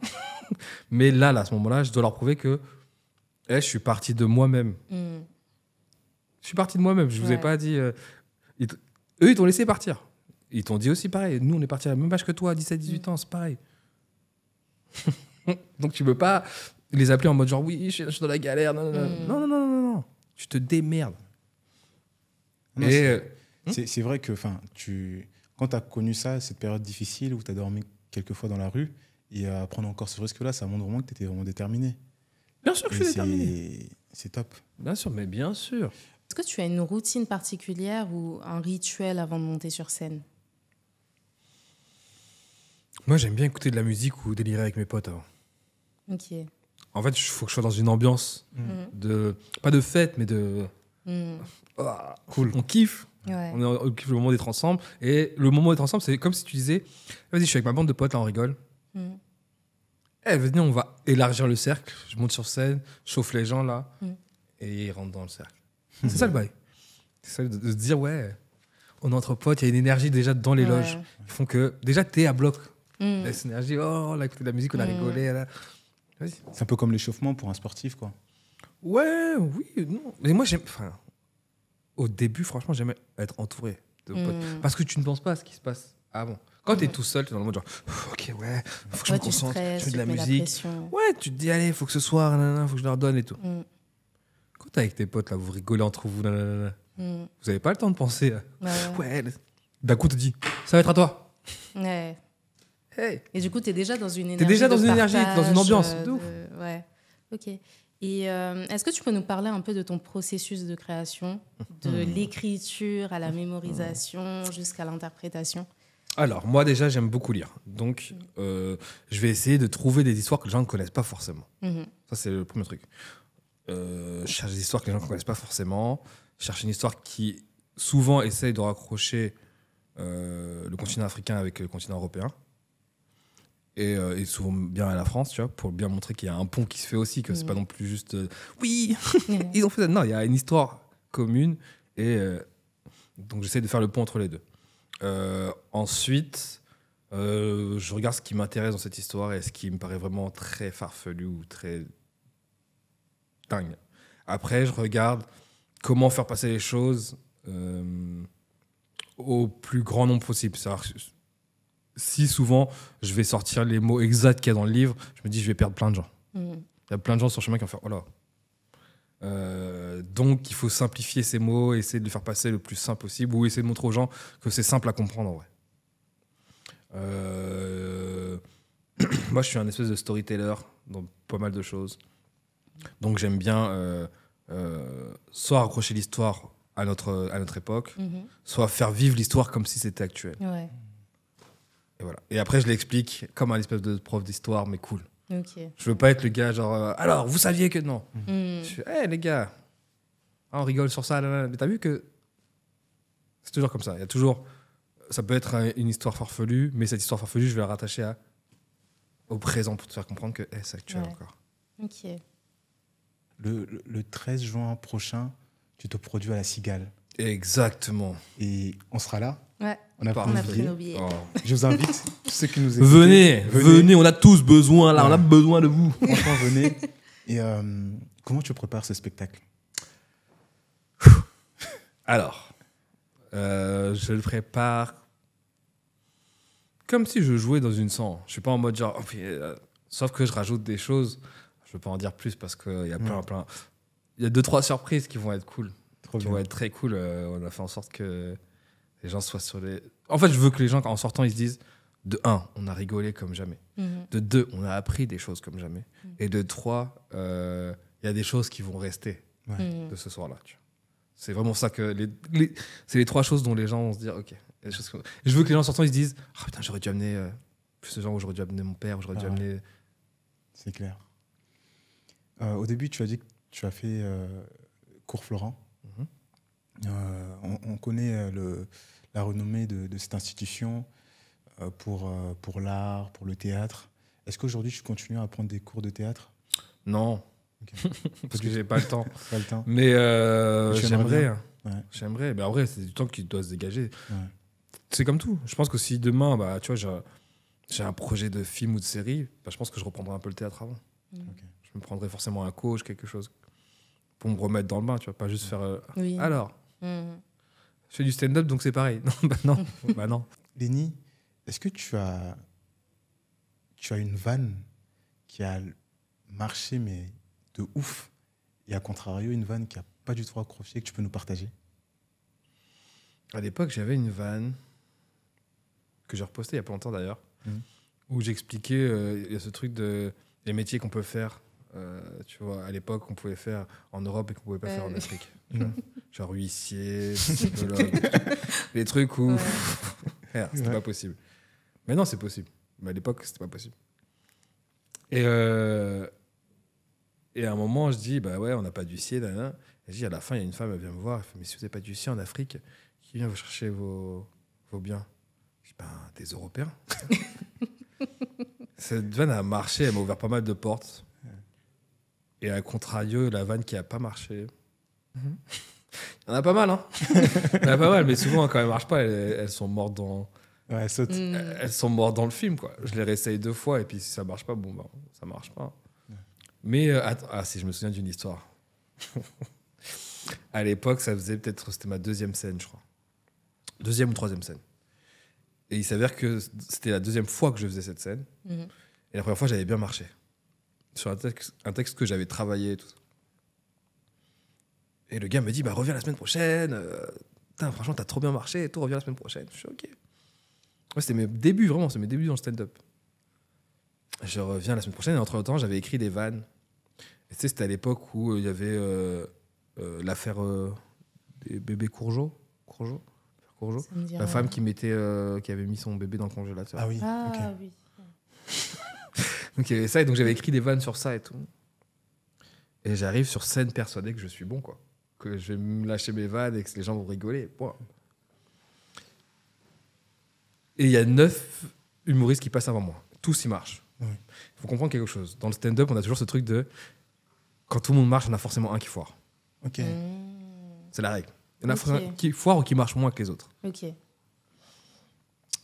Mais là, à ce moment-là, je dois leur prouver que je suis parti de moi-même. Je suis parti de moi-même. Je vous ai pas dit... eux, ils t'ont laissé partir. Ils t'ont dit aussi pareil. Nous, on est partis à la même âge que toi, à 17-18 ans, c'est pareil. Donc, tu peux pas les appeler en mode genre, oui, je suis dans la galère. Non. Tu te démerdes. Non, c'est vrai que quand tu as connu ça, cette période difficile où tu as dormi quelques fois dans la rue, et à prendre encore ce risque-là, ça montre vraiment que tu étais vraiment déterminé. Bien sûr que je suis déterminé. C'est top. Bien sûr, mais bien sûr. Est-ce que tu as une routine particulière ou un rituel avant de monter sur scène? Moi, j'aime bien écouter de la musique ou délirer avec mes potes avant. Ok. En fait, il faut que je sois dans une ambiance pas de fête, mais de... cool. On kiffe. Ouais. On kiffe le moment d'être ensemble. Et le moment d'être ensemble, c'est comme si tu disais, vas-y, je suis avec ma bande de potes, là, on rigole. Venez, on va élargir le cercle. Je monte sur scène, chauffe les gens, là, et ils rentrent dans le cercle. C'est ça le bail. C'est ça de se dire, ouais, on est entre potes, il y a une énergie déjà dans les loges. Ils font que, déjà, t'es à bloc. Il y a cette énergie, on a écouté de la musique, on a rigolé. Là. Vas-y. C'est un peu comme l'échauffement pour un sportif, quoi. Ouais, oui, non. Mais moi, au début, franchement, j'aimais être entouré de potes. Parce que tu ne penses pas à ce qui se passe avant. Quand tu es tout seul, tu es dans le mode genre, ok, ouais, faut que je me concentre, je fais de la musique. Ouais, tu te dis, allez, faut que ce soir, faut que je leur donne et tout. Quand t'es avec tes potes, là, vous rigolez entre vous, Vous n'avez pas le temps de penser. Ouais. D'un coup, tu te dis, ça va être à toi. Ouais. Hey. Et du coup, tu es déjà dans une énergie. Tu es déjà dans de une énergie, partage, dans une ambiance. De ouf. Ouais. Ok. Et est-ce que tu peux nous parler un peu de ton processus de création, de l'écriture à la mémorisation jusqu'à l'interprétation? Alors, moi déjà, j'aime beaucoup lire. Donc, je vais essayer de trouver des histoires que les gens ne connaissent pas forcément. Ça, c'est le premier truc. Je cherche des histoires que les gens ne connaissent pas forcément. Je cherche une histoire qui, souvent, essaye de raccrocher le continent africain avec le continent européen. Et souvent bien à la France, tu vois, pour bien montrer qu'il y a un pont qui se fait aussi, que c'est pas non plus juste oui, ils ont fait ça. Non, il y a une histoire commune et donc j'essaie de faire le pont entre les deux. Ensuite, je regarde ce qui m'intéresse dans cette histoire et ce qui me paraît vraiment très farfelu ou très dingue. Après, je regarde comment faire passer les choses au plus grand nombre possible. Si souvent je vais sortir les mots exacts qu'il y a dans le livre, je me dis je vais perdre plein de gens. Il y a plein de gens sur le chemin qui vont faire oh là. Donc il faut simplifier ces mots, essayer de les faire passer le plus simple possible ou essayer de montrer aux gens que c'est simple à comprendre en vrai. Moi je suis un espèce de storyteller dans pas mal de choses. Donc j'aime bien soit raccrocher l'histoire à notre époque, soit faire vivre l'histoire comme si c'était actuel. Ouais. Et voilà. Et après, je l'explique comme un espèce de prof d'histoire, mais cool. Okay. Je veux pas être le gars genre alors, vous saviez que non. Je suis hey, les gars, on rigole sur ça, mais t'as vu que c'est toujours comme ça. Il y a toujours, ça peut être une histoire farfelue, mais cette histoire farfelue, je vais la rattacher au présent pour te faire comprendre que c'est actuel encore. Ok. Le 13 juin prochain, tu te produis à la Cigale. Exactement. Et on sera là. Ouais. On a pris nos billets. Oh. Je vous invite, tous ceux qui nous écoutent. Venez, on a tous besoin, là, on a besoin de vous. Franchement, venez. Et comment tu prépares ce spectacle? Alors, je le prépare comme si je jouais dans une sang. Je suis pas en mode genre, sauf que je rajoute des choses. Je veux pas en dire plus parce qu'il y a plein. Il y a 2-3 surprises qui vont être cool. Qui vont être très cool. On a fait en sorte que les gens soient sur les... En fait, je veux que les gens, en sortant, ils se disent de 1, on a rigolé comme jamais. De 2, on a appris des choses comme jamais. Et de 3, il y a des choses qui vont rester de ce soir-là. Tu vois. C'est vraiment ça que... c'est les 3 choses dont les gens vont se dire, OK. Je veux que les gens, en sortant, ils se disent oh, putain, j'aurais dû amener plus de gens, ou j'aurais dû amener mon père, ou j'aurais dû amener... C'est clair. Au début, tu as dit que tu as fait Cours Florent. On connaît la renommée de cette institution pour l'art, pour le théâtre. Est-ce qu'aujourd'hui, tu continues à prendre des cours de théâtre? Non, parce que j'ai pas le temps. Pas le temps. Mais j'aimerais. Ouais. J'aimerais. Mais en vrai, c'est du temps qui doit se dégager. Ouais. C'est comme tout. Je pense que si demain, tu vois, j'ai un projet de film ou de série, je pense que je reprendrai un peu le théâtre avant. Okay. Je me prendrai forcément un coach, quelque chose, pour me remettre dans le bain, tu vois, pas juste faire... Alors, je fais du stand-up, donc c'est pareil. Non, non. Lenny, est-ce que tu as une vanne qui a marché, mais de ouf, et à contrario, une vanne qui n'a pas du tout accroché, que tu peux nous partager? À l'époque, j'avais une vanne que j'ai repostée il y a pas longtemps d'ailleurs, où j'expliquais, il y a ce truc des métiers qu'on peut faire. Tu vois, à l'époque, on pouvait faire en Europe et qu'on pouvait pas faire en Afrique. Genre huissier, psychologue, les trucs où c'était pas possible. Mais non, c'est possible. Mais à l'époque, c'était pas possible. Et à un moment, je dis, bah ouais, on n'a pas d'huissier. Et je dis, à la fin, il y a une femme, elle vient me voir, elle fait, mais si vous n'avez pas d'huissier en Afrique, qui vient vous chercher vos biens? Je dis, ben, des Européens. Cette vanne a marché, elle m'a ouvert pas mal de portes. Et à contrario, la vanne qui n'a pas marché. Il y en a pas mal, hein. Il y en a pas mal, mais souvent, quand elles ne marchent pas, elles sont mortes dans... Ouais, elles sautent. Elles sont mortes dans le film, quoi. Je les réessaye 2 fois, et puis si ça ne marche pas, bon, ben, ça ne marche pas. Ouais. Mais, si je me souviens d'une histoire. À l'époque, c'était ma 2e scène, je crois. 2e ou 3e scène. Et il s'avère que c'était la 2e fois que je faisais cette scène. Et la première fois, j'avais bien marché. Sur un texte que j'avais travaillé et tout ça. Et le gars me dit, bah, reviens la semaine prochaine. Franchement, t'as trop bien marché et tout, reviens la semaine prochaine. Je suis OK. Ouais, c'était mes débuts, vraiment, c'est mes débuts dans le stand-up. Je reviens la semaine prochaine et entre-temps, j'avais écrit des vannes. Et tu sais, c'était à l'époque où il y avait l'affaire des bébés Courgeot. La femme qui avait mis son bébé dans le congélateur. Ah oui. Oui. Donc il y avait ça, et donc j'avais écrit des vannes sur ça et tout. Et j'arrive sur scène persuadé que je suis bon, quoi. Que je vais me lâcher mes vannes et que les gens vont rigoler. Bon. Et il y a 9 humoristes qui passent avant moi. Tous, ils marchent. Il faut comprendre quelque chose. Dans le stand-up, on a toujours ce truc de... Quand tout le monde marche, on a forcément un qui foire. Ok. C'est la règle. Il y en a forcément qui foire ou qui marche moins que les autres. Ok.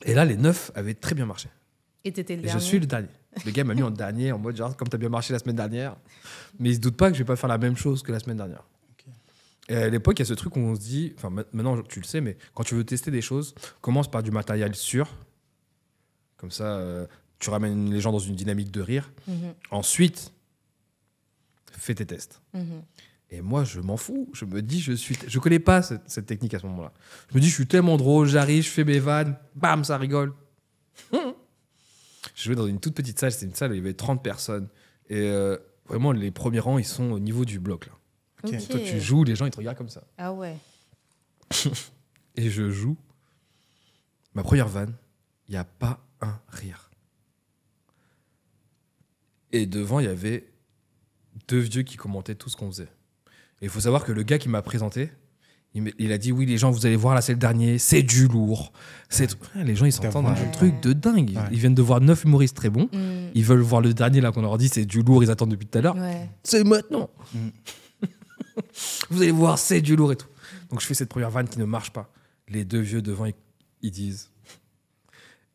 Et là, les 9 avaient très bien marché. Et t'étais le Et dernier. je suis le dernier. Le gars m'a mis en dernier, en mode genre, comme t'as bien marché la semaine dernière. Mais il se doute pas que je vais pas faire la même chose que la semaine dernière. Okay. Et à l'époque, il y a ce truc où on se dit, enfin maintenant tu le sais, mais quand tu veux tester des choses, commence par du matériel sûr. Comme ça, tu ramènes les gens dans une dynamique de rire. Ensuite, fais tes tests. Et moi, je m'en fous. Je me dis, je connais pas cette technique à ce moment-là. Je me dis, je suis tellement drôle, j'arrive, je fais mes vannes, bam, ça rigole. Je jouais dans une toute petite salle, c'était une salle où il y avait 30 personnes. Et vraiment, les premiers rangs, ils sont au niveau du bloc. Là. Okay. Toi, tu joues, les gens, ils te regardent comme ça. Ah ouais. Et je joue. Ma première vanne, il n'y a pas un rire. Et devant, il y avait 2 vieux qui commentaient tout ce qu'on faisait. Et il faut savoir que le gars qui m'a présenté, il a dit, oui, les gens, vous allez voir, là, c'est le dernier, c'est du lourd. Les gens, ils s'entendent un truc de dingue. Ils viennent de voir 9 humoristes très bons. Ils veulent voir le dernier, là, qu'on leur dit, c'est du lourd, ils attendent depuis tout à l'heure. C'est maintenant. Vous allez voir, c'est du lourd et tout. Donc, je fais cette première vanne qui ne marche pas. Les 2 vieux devant, ils disent,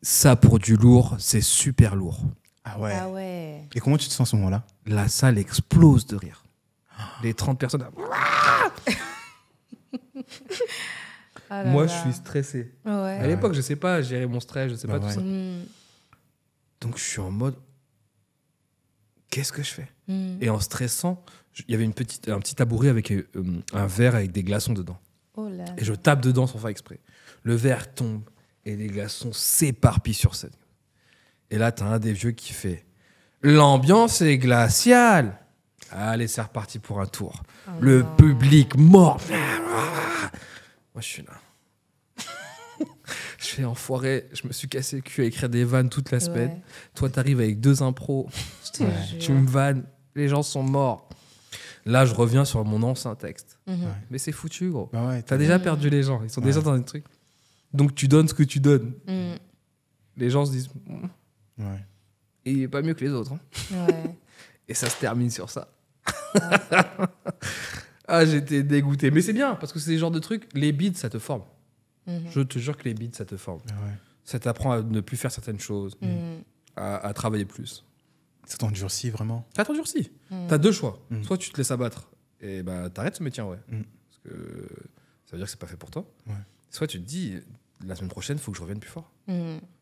ça, pour du lourd, c'est super lourd. Ah ouais. Ah ouais. Et comment tu te sens à ce moment-là? La salle explose de rire. Les 30 personnes... Moi, je suis stressé. Ouais. À l'époque, je sais pas gérer mon stress, je sais pas tout ça. Mm. Donc, je suis en mode, qu'est-ce que je fais? Mm. Et en stressant, il y avait un petit tabouret avec un verre avec des glaçons dedans. Oh là. Et je tape dedans sans faire exprès. Le verre tombe et les glaçons s'éparpillent sur scène. Et là, t'as un des vieux qui fait « L'ambiance est glaciale !» Allez, c'est reparti pour un tour. Oh Le non. public mort. Moi, je suis là. Je fais enfoiré. Je me suis cassé le cul à écrire des vannes toute la semaine. Ouais. Toi, t'arrives avec 2 impros. Je te jure. Tu me vannes. Les gens sont morts. Là, je reviens sur mon ancien texte. Mais c'est foutu, gros. Bah ouais, T'as déjà perdu les gens. Ils sont déjà dans un truc. Donc, tu donnes ce que tu donnes. Mm. Les gens se disent... Ouais. Et il est pas mieux que les autres. Hein. Ouais. Et ça se termine sur ça. Ah, j'étais dégoûté. Mais c'est bien, parce que c'est le genre de truc, les bides, ça te forme. Je te jure que les bides, ça te forme. Ah ouais. Ça t'apprend à ne plus faire certaines choses, à travailler plus. Ça t'endurcit vraiment? Ça t'endurcit. T'as 2 choix. Soit tu te laisses abattre et bah, t'arrêtes ce métier, ouais. Parce que ça veut dire que c'est pas fait pour toi. Ouais. Soit tu te dis, la semaine prochaine, il faut que je revienne plus fort.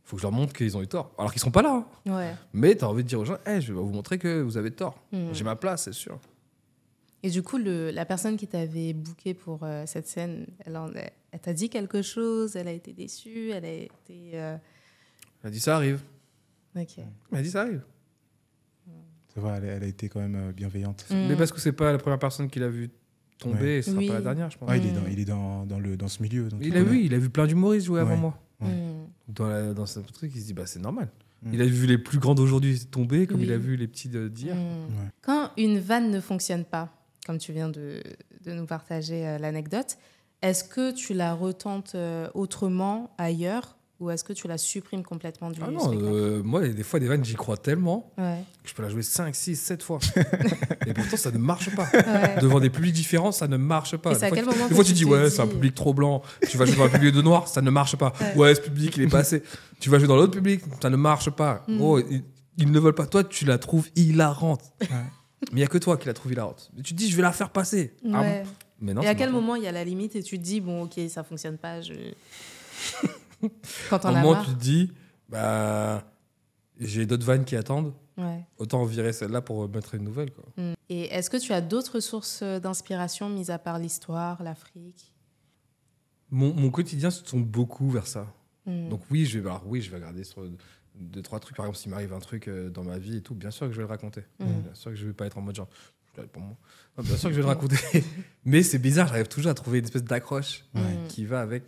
Faut que je leur montre qu'ils ont eu tort. Alors qu'ils sont pas là. Hein. Ouais. Mais t'as envie de dire aux gens, hey, je vais vous montrer que vous avez tort. J'ai ma place, c'est sûr. Et du coup, la personne qui t'avait booké pour cette scène, elle t'a dit quelque chose? Elle a été déçue? Elle a été... Elle a dit, ça arrive. Ok. Elle a dit, ça arrive. Ça va, elle a été quand même bienveillante. Mais parce que c'est pas la première personne qui l'a vu tomber, Ouais. et ce sera Oui. pas la dernière, je pense. Ouais, il est dans ce milieu. Donc Il a vu plein d'humoristes jouer avant Ouais. moi. Ouais. Dans ce truc, il se dit, bah, c'est normal. Il a vu les plus grands d'aujourd'hui tomber, comme Oui. il a vu les petits d'hier. Ouais. Quand une vanne ne fonctionne pas, comme tu viens de nous partager l'anecdote, est-ce que tu la retentes autrement ailleurs ou est-ce que tu la supprimes complètement du Ah non, spectacle? moi, des fois, des vannes, j'y crois tellement Ouais. que je peux la jouer 5, 6, 7 fois. Et pourtant, ça ne marche pas. Ouais. Devant des publics différents, ça ne marche pas. Et c'est à quel moment Des fois, que tu tu dis, t'es ouais, dit- c'est un public trop blanc. Tu vas jouer dans un public de noir, ça ne marche pas. Ouais. Ouais, ce public, il est passé. Tu vas jouer dans l'autre public, ça ne marche pas. Oh, ils ne veulent pas. Toi, tu la trouves hilarante. Mais il n'y a que toi qui la trouves hilarante. Et tu te dis, je vais la faire passer. Ah Ouais. bon. Mais non, Et ça à quel marche pas. moment il y a la limite et tu te dis, bon, ok, ça fonctionne pas, Quand Au on a moment, marre. tu te dis, bah, j'ai d'autres vannes qui attendent. Ouais. Autant virer celle-là pour mettre une nouvelle. Quoi. Et est-ce que tu as d'autres sources d'inspiration, mis à part l'histoire, l'Afrique? Mon quotidien se tourne beaucoup vers ça. Donc oui, je vais regarder sur 2-3 trucs. Par exemple, s'il m'arrive un truc dans ma vie et tout, bien sûr que je vais le raconter. Bien sûr que je vais pas être en mode genre, je l'avais pour moi. Non, bien sûr que je vais le raconter. Mais c'est bizarre, j'arrive toujours à trouver une espèce d'accroche qui va avec.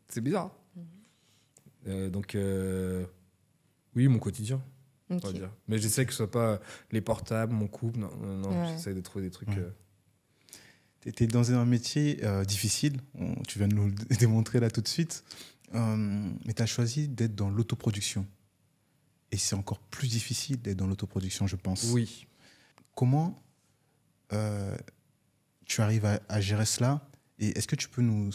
C'est bizarre. Donc oui, mon quotidien. On va dire. Mais j'essaie que ce soit pas les portables, mon couple. Non, j'essaie de trouver des trucs. Tu étais dans un métier difficile, tu viens de nous le démontrer là tout de suite, mais tu as choisi d'être dans l'autoproduction. Et c'est encore plus difficile d'être dans l'autoproduction, je pense. Oui. Comment tu arrives à gérer cela? Et est-ce que tu peux nous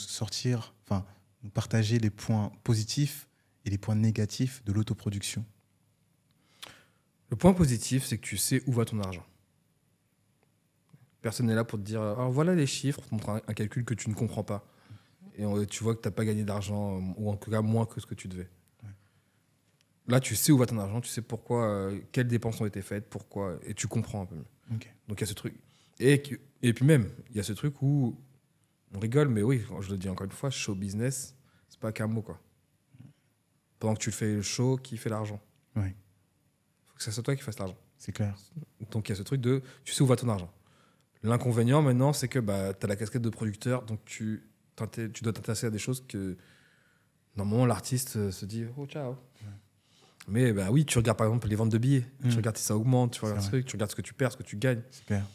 partager les points positifs et les points négatifs de l'autoproduction? Le point positif, c'est que tu sais où va ton argent. Personne n'est là pour te dire alors voilà les chiffres, pour te montrer un calcul que tu ne comprends pas. Et tu vois que tu n'as pas gagné d'argent, ou en tout cas moins que ce que tu devais. Ouais. Là, tu sais où va ton argent, tu sais pourquoi, quelles dépenses ont été faites, pourquoi, et tu comprends un peu mieux. Okay. Donc il y a ce truc. Et puis même, il y a ce truc où on rigole, mais oui, je le dis encore une fois, show business, c'est pas qu'un mot, quoi. Pendant que tu fais le show, qui fait l'argent? Ouais. Faut que ça soit toi qui fasses l'argent. C'est clair. Donc il y a ce truc de tu sais où va ton argent. L'inconvénient maintenant, c'est que tu as la casquette de producteur, donc tu dois t'intéresser à des choses que normalement l'artiste se dit oh ciao. Ouais. Mais oui, tu regardes par exemple les ventes de billets, tu regardes si ça augmente, tu regardes ce que tu perds, ce que tu gagnes. C'est clair.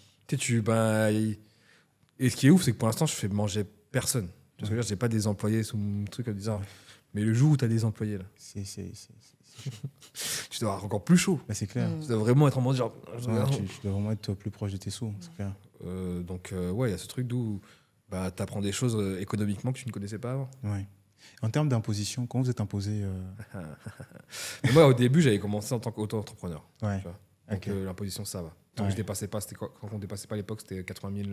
Et ce qui est ouf, c'est que pour l'instant, je fais manger personne. Tu vois, j'ai pas des employés sous mon truc en disant mais le jour où tu as des employés là. Tu dois avoir encore plus chaud. C'est clair. Tu dois vraiment être en mode genre. Tu dois vraiment être plus proche de tes sous, c'est clair. Donc, il y a ce truc d'où tu apprends des choses économiquement que tu ne connaissais pas avant. Ouais. En termes d'imposition, comment vous êtes imposé Moi, au début, j'avais commencé en tant qu'auto-entrepreneur. Ouais. Donc, l'imposition, ça va. Tant que je dépassais pas, quand on dépassait pas à l'époque, c'était 80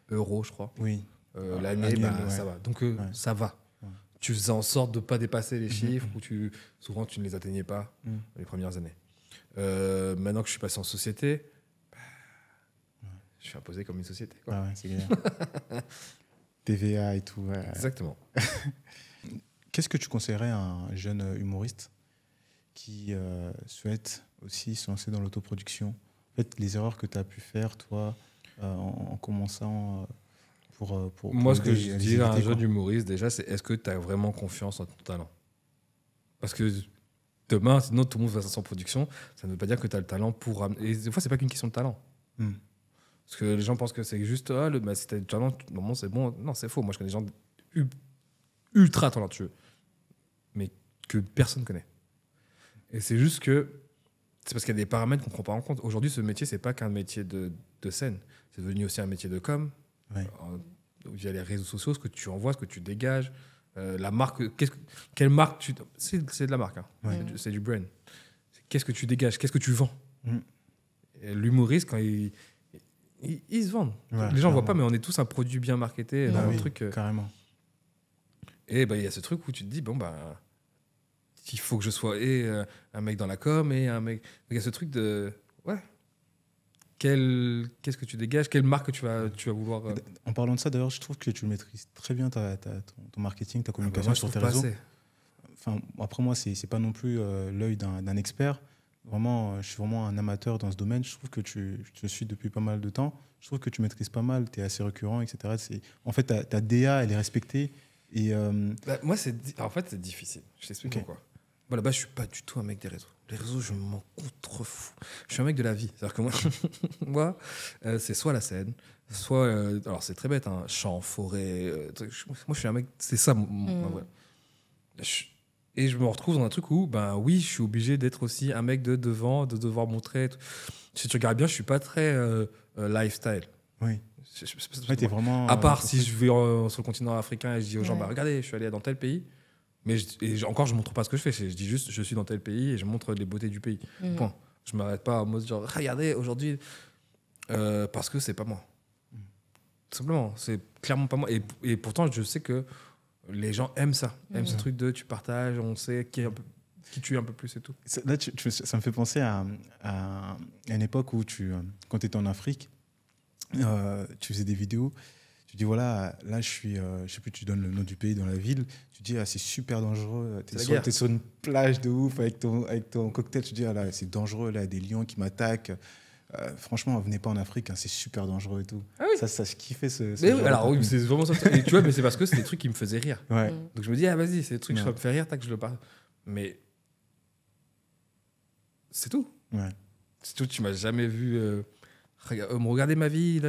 000 €, je crois. Oui. L'année, ça va. Donc, ça va. Tu faisais en sorte de ne pas dépasser les chiffres, ou souvent tu ne les atteignais pas les premières années. Maintenant que je suis passé en société, je suis imposé comme une société. Quoi. Ah ouais, c'est clair. TVA et tout. Ouais. Exactement. Qu'est-ce que tu conseillerais à un jeune humoriste qui souhaite aussi se lancer dans l'autoproduction? En fait, les erreurs que tu as pu faire, toi, en commençant... Moi, ce que je dirais à un jeune humoriste, déjà, c'est est-ce que tu as vraiment confiance en ton talent? Parce que demain, sinon, tout le monde va sans production. Ça ne veut pas dire que tu as le talent pour... Et des fois, c'est pas qu'une question de talent. Parce que les gens pensent que c'est juste si tu as du talent, normalement, c'est bon. Non, c'est faux. Moi, je connais des gens ultra talentueux, mais que personne ne connaît. Et c'est juste que c'est parce qu'il y a des paramètres qu'on ne prend pas en compte. Aujourd'hui, ce métier, c'est pas qu'un métier de scène. C'est devenu aussi un métier de com'. Ouais. Via les réseaux sociaux, ce que tu envoies, ce que tu dégages, la marque, quelle marque tu... C'est de la marque, hein. Ouais. C'est du brand. Qu'est-ce que tu dégages, qu'est-ce que tu vends. Et l'humoriste, quand ils se vendent. Ouais, les gens ne voient pas, mais on est tous un produit bien marketé. Un truc, carrément. Et il y a ce truc où tu te dis, il faut que je sois un mec dans la com et un mec... Il y a ce truc de... Ouais. Qu'est-ce que tu dégages? Quelle marque tu vas vouloir... En parlant de ça, d'ailleurs, je trouve que tu maîtrises très bien ton marketing, ta communication sur tes réseaux. Après, moi, c'est pas non plus l'œil d'un expert. Vraiment, je suis vraiment un amateur dans ce domaine. Je trouve que je suis depuis pas mal de temps. Je trouve que tu maîtrises pas mal, tu es assez récurrent, etc. En fait, ta DA, elle est respectée. Et moi, en fait, c'est difficile. Je t'explique pourquoi. Moi, là-bas, je suis pas du tout un mec des réseaux. Les réseaux, je m'en contrefous. Je suis un mec de la vie. C'est-à-dire que moi, c'est soit la scène, soit... alors, c'est très bête, hein, champ, forêt... moi, je suis un mec... C'est ça, vrai. Et je me retrouve dans un truc où, oui, je suis obligé d'être aussi un mec de devant, de devoir montrer... Si tu regardes bien, je suis pas très lifestyle. Oui. T'es vraiment... À part si je vais sur le continent africain et je dis aux gens, regardez, je suis allé dans tel pays... Mais encore, je ne montre pas ce que je fais. Je dis juste, je suis dans tel pays et je montre les beautés du pays. Point. Je ne m'arrête pas à me dire, regardez, aujourd'hui, parce que ce n'est pas moi. Tout simplement, c'est clairement pas moi. Et pourtant, je sais que les gens aiment ça. Aiment ce truc de tu partages, on sait qui tue un peu plus et tout. Là, ça me fait penser à une époque où quand tu étais en Afrique, tu faisais des vidéos. Tu dis voilà, là je sais plus, tu donnes le nom du pays dans la ville. Tu dis c'est super dangereux. T'es sur une plage de ouf avec ton cocktail. Tu dis là c'est dangereux, là il y a des lions qui m'attaquent. Franchement, venez pas en Afrique, c'est super dangereux et tout. Ah oui. Ça je kiffais ce mais genre alors oui, c'est vraiment ça. Et tu vois, mais c'est parce que c'est des trucs qui me faisaient rire. Ouais. Donc je me dis vas-y, c'est des trucs qui me fait rire, tac, je le parle. Mais c'est tout. Ouais. C'est tout. Tu m'as jamais vu. Regardez ma vie,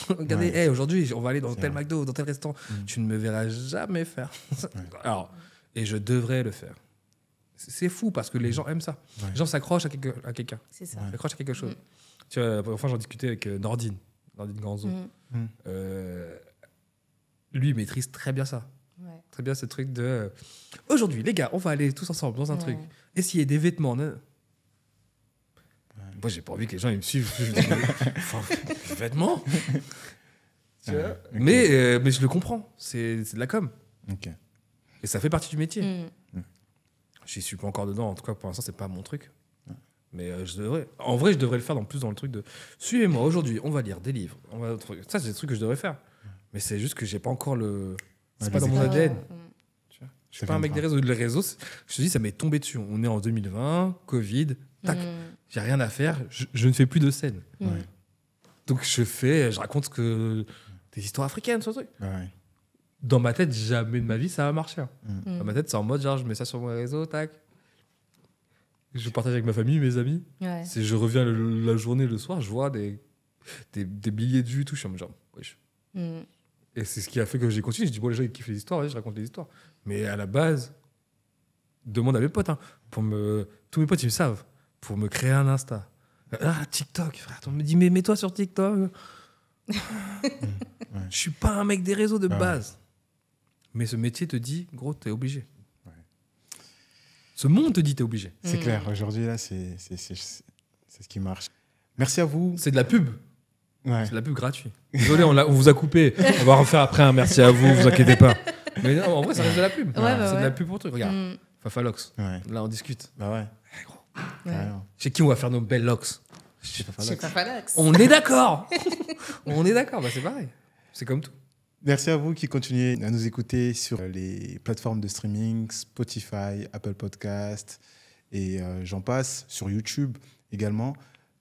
regardez, aujourd'hui on va aller dans tel McDo, dans tel restaurant. Tu ne me verras jamais faire. Alors, et je devrais le faire. C'est fou parce que les gens aiment ça. Les gens s'accrochent à quelqu'un. C'est ça. S'accrochent à quelque chose. Tu vois, enfin, j'en discutais avec Nordine Ganzo. Lui, il maîtrise très bien ça. Ouais. Très bien ce truc de aujourd'hui, les gars, on va aller tous ensemble dans un truc. Essayer des vêtements. Moi, j'ai pas envie que les gens ils me suivent. Vêtements. Tu vois okay. Mais je le comprends. C'est de la com. Okay. Et ça fait partie du métier. J'y suis pas encore dedans. En tout cas, pour l'instant, c'est pas mon truc. Mais je devrais. En vrai, je devrais le faire dans le truc de suivez-moi. Aujourd'hui, on va lire des livres. Ça, c'est des trucs que je devrais faire. Mais c'est juste que j'ai pas encore le. C'est pas dans mon ADN. Tu vois, je suis pas un mec des réseaux. Les réseaux, je te dis, ça m'est tombé dessus. On est en 2020, Covid. Tac, j'ai rien à faire, je ne fais plus de scène. Donc je raconte des histoires africaines, ce truc. Dans ma tête, jamais de ma vie ça va marcher. Dans ma tête, c'est en mode genre je mets ça sur mon réseau, tac. Je partage avec ma famille, mes amis. Je reviens la journée, le soir, je vois des billets de vue et tout, je suis en mode genre wesh. Et c'est ce qui a fait que j'ai continué. Je dis bon, les gens ils kiffent les histoires, je raconte les histoires. Mais à la base, demande à mes potes. Tous mes potes ils me savent. Pour me créer un Insta. TikTok, frère. On me dit, mais mets-toi sur TikTok. Je suis pas un mec des réseaux de base. Mais ce métier te dit, gros, t'es obligé. Ce monde te dit, t'es obligé. C'est clair. Aujourd'hui, là, c'est ce qui marche. Merci à vous. C'est de la pub. C'est de la pub gratuite. Désolé, on vous a coupé. On va refaire après un merci à vous inquiétez pas. Mais non, en vrai, ça reste de la pub. C'est de la pub pour truc. Regarde, Fafalox. Là, on discute. Bah ouais. Chez qui on va faire nos belles locks? Chez Fafalox. On est d'accord. On est d'accord, c'est pareil. C'est comme tout. Merci à vous qui continuez à nous écouter sur les plateformes de streaming, Spotify, Apple Podcast et j'en passe, sur YouTube également.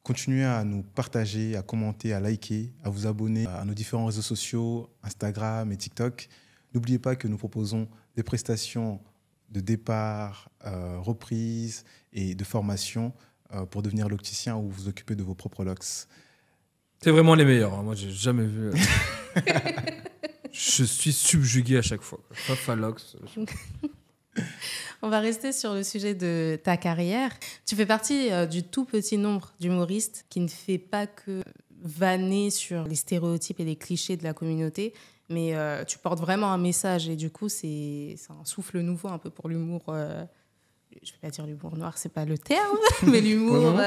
Continuez à nous partager, à commenter, à liker, à vous abonner à nos différents réseaux sociaux, Instagram et TikTok. N'oubliez pas que nous proposons des prestations de départ, reprise et de formation pour devenir locticien ou vous occuper de vos propres locks. C'est vraiment les meilleurs. Moi, j'ai jamais vu. Je suis subjugué à chaque fois. Fafalox. On va rester sur le sujet de ta carrière. Tu fais partie du tout petit nombre d'humoristes qui ne fait pas que vanner sur les stéréotypes et les clichés de la communauté, mais tu portes vraiment un message et du coup, c'est un souffle nouveau un peu pour l'humour. Je ne vais pas dire l'humour noir, c'est pas le terme, mais l'humour.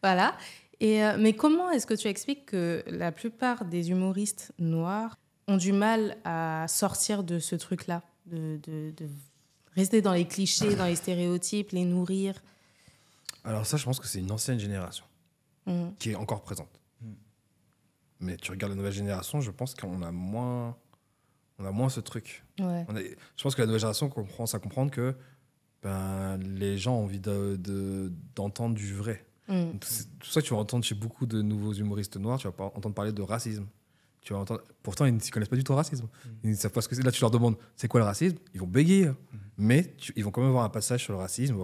Voilà. Mais comment est-ce que tu expliques que la plupart des humoristes noirs ont du mal à sortir de ce truc-là, de rester dans les clichés, dans les stéréotypes, les nourrir? Alors ça, je pense que c'est une ancienne génération qui est encore présente. Mais tu regardes la nouvelle génération, je pense qu'on a moins ce truc. Ouais. Je pense que la nouvelle génération commence à comprendre que les gens ont envie d'entendre du vrai. C'est tout ça que tu vas entendre chez beaucoup de nouveaux humoristes noirs. Tu vas pas entendre parler de racisme. Tu vas entendre... Pourtant, ils ne s'y connaissent pas du tout au racisme. Ils ne savent pas ce que c'est. Là, tu leur demandes c'est quoi le racisme, ils vont bégayer. Mais ils vont quand même avoir un passage sur le racisme.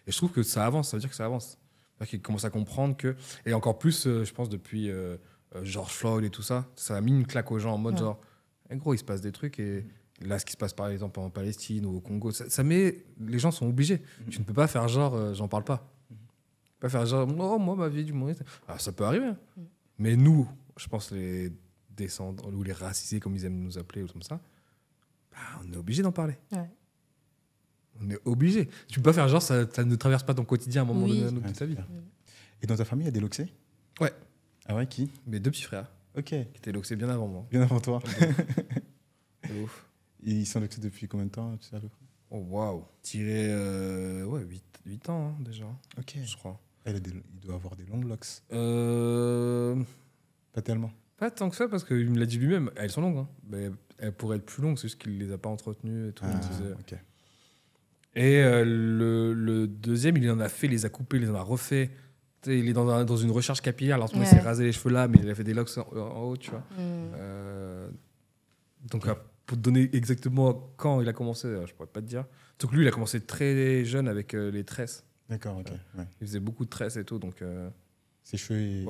Et je trouve que ça avance. Ça veut dire que ça avance. C'est-à-dire qu'ils commencent à comprendre que... Et encore plus, je pense, depuis George Floyd et tout ça, ça a mis une claque aux gens en mode genre, gros, il se passe des trucs. Et là, ce qui se passe par exemple en Palestine ou au Congo, ça met... Les gens sont obligés. Tu ne peux pas faire genre, j'en parle pas. Pas faire genre, oh, moi, ma vie d'humoriste. Alors, ça peut arriver. Mais nous, je pense, les descendants ou les racisés, comme ils aiment nous appeler, ou comme ça, on est obligé d'en parler. Ouais. On est obligé. Tu peux pas faire genre, ça ne traverse pas ton quotidien à un moment donné de ta vie. Et dans ta famille, il y a des loxés? Ouais. Ah ouais, qui? Mes 2 petits frères. Ok. Qui étaient loxés bien avant moi. Bien avant toi. C'est ouf. Et ils sont loxés depuis combien de temps, tu sais, à peu près? Oh, waouh. Tiré, 8 ans déjà, Ok. je crois. Il doit avoir des longues locks. Pas tellement. Pas tant que ça, parce qu'il me l'a dit lui-même. Elles sont longues, hein. Mais elles pourraient être plus longues, c'est juste qu'il les a pas entretenues et tout. il disait. Ok. Et le deuxième, il en a fait, il les a coupés, il les en a refait. Tu sais, il est dans une recherche capillaire. Alors, il s'est rasé les cheveux là, mais il a fait des locks en haut, tu vois. Donc, pour te donner exactement quand il a commencé, je pourrais pas te dire. Donc, lui, il a commencé très jeune avec les tresses. D'accord, ok. Ouais. Il faisait beaucoup de tresses et tout. Donc, ses cheveux.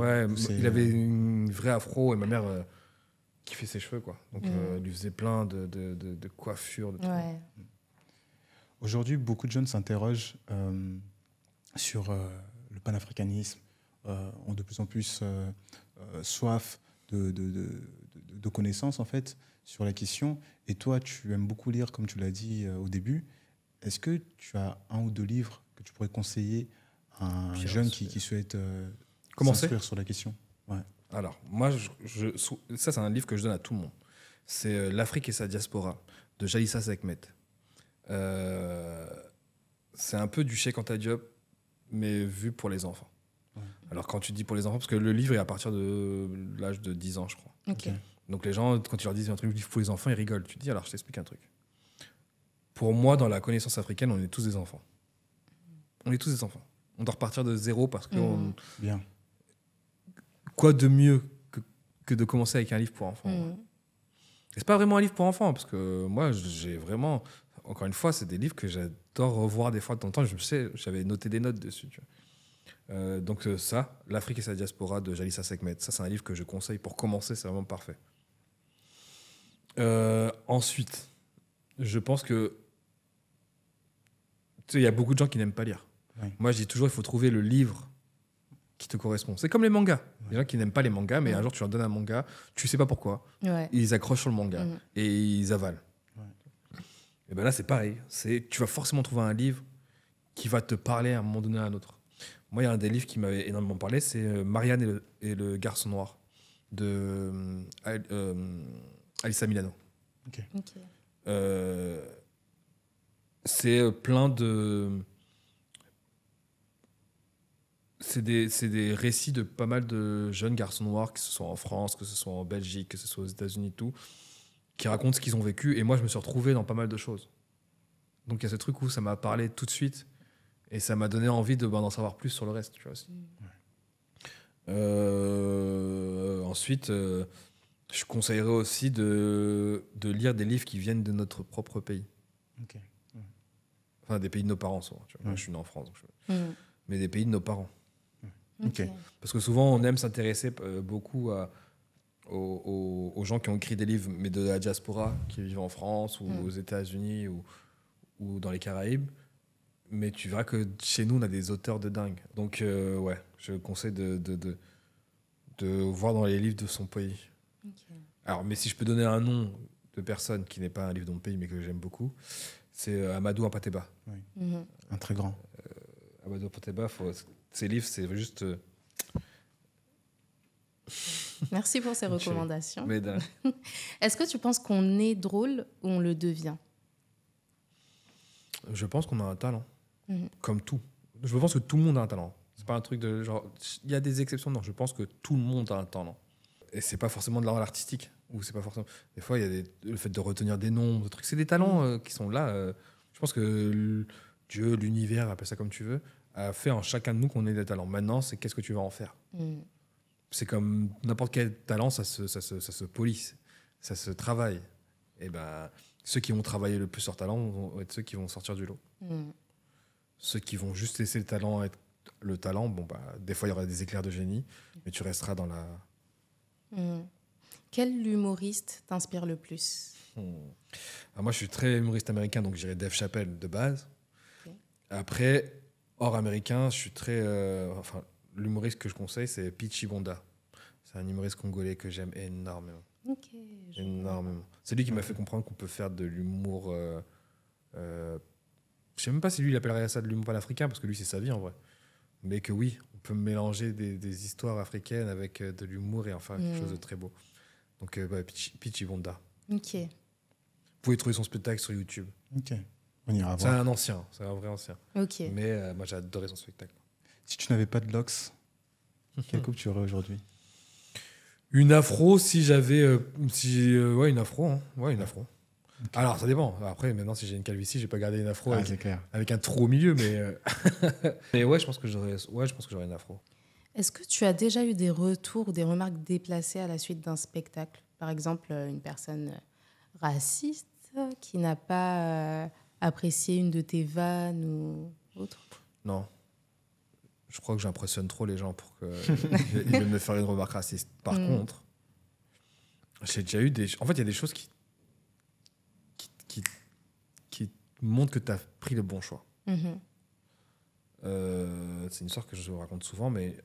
il avait une vraie afro et ma mère kiffait ses cheveux, quoi. Donc, il lui faisait plein de coiffures. De ouais. Aujourd'hui, beaucoup de jeunes s'interrogent sur le panafricanisme, ont de plus en plus soif de connaissances, en fait, sur la question. Et toi, tu aimes beaucoup lire, comme tu l'as dit au début. Est-ce que tu as un ou deux livres que tu pourrais conseiller à un jeune qui souhaite s'instruire sur la question? Ouais. Alors, moi, ça, c'est un livre que je donne à tout le monde. C'est L'Afrique et sa diaspora, de Jalissa Sekhmet. C'est un peu du Cheikh Anta Diop, mais vu pour les enfants. Ouais. Alors, quand tu dis pour les enfants, parce que le livre est à partir de l'âge de 10 ans, je crois. Okay. Donc, les gens, quand tu leur dis un truc livre pour les enfants, ils rigolent. Tu te dis, alors, je t'explique un truc. Pour moi, dans la connaissance africaine, on est tous des enfants. On est tous des enfants. On doit repartir de zéro parce que... Bien. Quoi de mieux que de commencer avec un livre pour enfants? C'est pas vraiment un livre pour enfants, parce que moi, j'ai vraiment... Encore une fois, c'est des livres que j'adore revoir des fois de temps en temps. J'avais noté des notes dessus. Tu vois. Donc ça, L'Afrique et sa diaspora de Jalissa Sekhmet, ça, c'est un livre que je conseille pour commencer, c'est vraiment parfait. Ensuite, je pense que... Tu sais, il y a beaucoup de gens qui n'aiment pas lire. Oui. Moi, je dis toujours, il faut trouver le livre qui te correspond. C'est comme les mangas. Ouais. Les gens qui n'aiment pas les mangas, mais un jour, tu leur donnes un manga, tu sais pas pourquoi. Ouais. Ils accrochent sur le manga et ils avalent. Ouais. Et ben là, c'est pareil. Tu vas forcément trouver un livre qui va te parler à un moment donné à un autre. Moi, il y a un des livres qui m'avait énormément parlé, c'est Marianne et le garçon noir de Alyssa Milano. Okay. C'est plein de... C'est des récits de pas mal de jeunes garçons noirs, que ce soit en France, que ce soit en Belgique, que ce soit aux États-Unis, tout, qui racontent ce qu'ils ont vécu. Et moi, je me suis retrouvé dans pas mal de choses. Donc, il y a ce truc où ça m'a parlé tout de suite et ça m'a donné envie d'en savoir plus sur le reste. Tu vois, aussi. Ensuite, je conseillerais aussi de lire des livres qui viennent de notre propre pays. Okay. Enfin, des pays de nos parents, souvent. Tu vois. Moi, je suis né en France. Mais des pays de nos parents. Okay. Parce que souvent, on aime s'intéresser beaucoup aux gens qui ont écrit des livres, mais de la diaspora, qui vivent en France ou aux États-Unis ou dans les Caraïbes. Mais tu verras que chez nous, on a des auteurs de dingue. Donc, ouais, je conseille de voir dans les livres de son pays. Okay. Alors, mais si je peux donner un nom de personne qui n'est pas un livre de mon pays, mais que j'aime beaucoup, c'est Amadou Hampâté-Bâ. Oui. Un très grand. Amadou Hampâté-Bâ, ses livres, c'est juste... Merci pour ces recommandations. Mais est-ce que tu penses qu'on est drôle ou on le devient? Je pense qu'on a un talent, comme tout. Je pense que tout le monde a un talent. C'est pas un truc de genre... Il y a des exceptions, non. Je pense que tout le monde a un talent. Et c'est pas forcément de l'art artistique. Ou c'est pas forcément... Des fois, il y a le fait de retenir des noms, des trucs. C'est des talents qui sont là. Je pense que Dieu, l'univers, appelle ça comme tu veux, a fait en chacun de nous qu'on ait des talents. Maintenant, c'est qu'est-ce que tu vas en faire. C'est comme n'importe quel talent, ça se police, ça se travaille. Et ben, ceux qui vont travailler le plus leur talent vont être ceux qui vont sortir du lot. Ceux qui vont juste laisser le talent être le talent, bon, bah, des fois, il y aura des éclairs de génie, mais tu resteras dans la... Quel humoriste t'inspire le plus? Alors moi, je suis très humoriste américain, donc j'irai Dave Chappelle de base. Okay. Après, hors américain, je suis très... l'humoriste que je conseille, c'est Pichi Bonda. C'est un humoriste congolais que j'aime énormément. Énormément. C'est lui qui m'a fait comprendre qu'on peut faire de l'humour... je sais même pas si lui, il appellerait ça de l'humour panafricain, parce que lui, c'est sa vie, en vrai. Mais que oui, on peut mélanger des histoires africaines avec de l'humour et en faire quelque chose de très beau. Donc, Pichi Bonda. Ok. Vous pouvez trouver son spectacle sur YouTube. Ok. On ira C'est voir. un ancien, c'est un vrai ancien. Ok. Mais moi, j'ai adoré son spectacle. Si tu n'avais pas de locks, quelle coupe tu aurais aujourd'hui? Une afro, si j'avais... ouais, une afro. Hein. Ouais, une afro. Okay. Alors, ça dépend. Après, maintenant, si j'ai une calvitie, je vais pas garder une afro avec un trou au milieu. Mais ouais, je pense que j'aurais une afro. Est-ce que tu as déjà eu des retours ou des remarques déplacées à la suite d'un spectacle? Par exemple, une personne raciste qui n'a pas apprécié une de tes vannes ou autre? Non. Je crois que j'impressionne trop les gens pour qu'ils viennent me faire une remarque raciste. Par contre, j'ai déjà eu des... En fait, il y a des choses qui montrent que tu as pris le bon choix. C'est une histoire que je vous raconte souvent, mais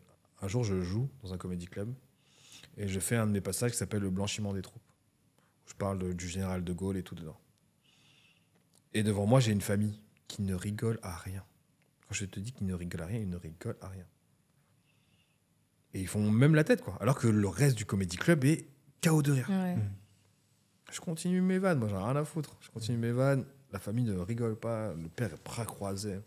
un jour, je joue dans un comédie club et je fais un de mes passages qui s'appelle « Le blanchiment des troupes ». Je parle du général de Gaulle et tout dedans. Et devant moi, j'ai une famille qui ne rigole à rien. Quand je te dis qu'ils ne rigolent à rien, ils ne rigolent à rien. Et ils font même la tête, quoi. Alors que le reste du comédie club est KO de rire. Ouais. Je continue mes vannes, moi j'en ai rien à foutre. Je continue mes vannes, la famille ne rigole pas, le père est bras croisés.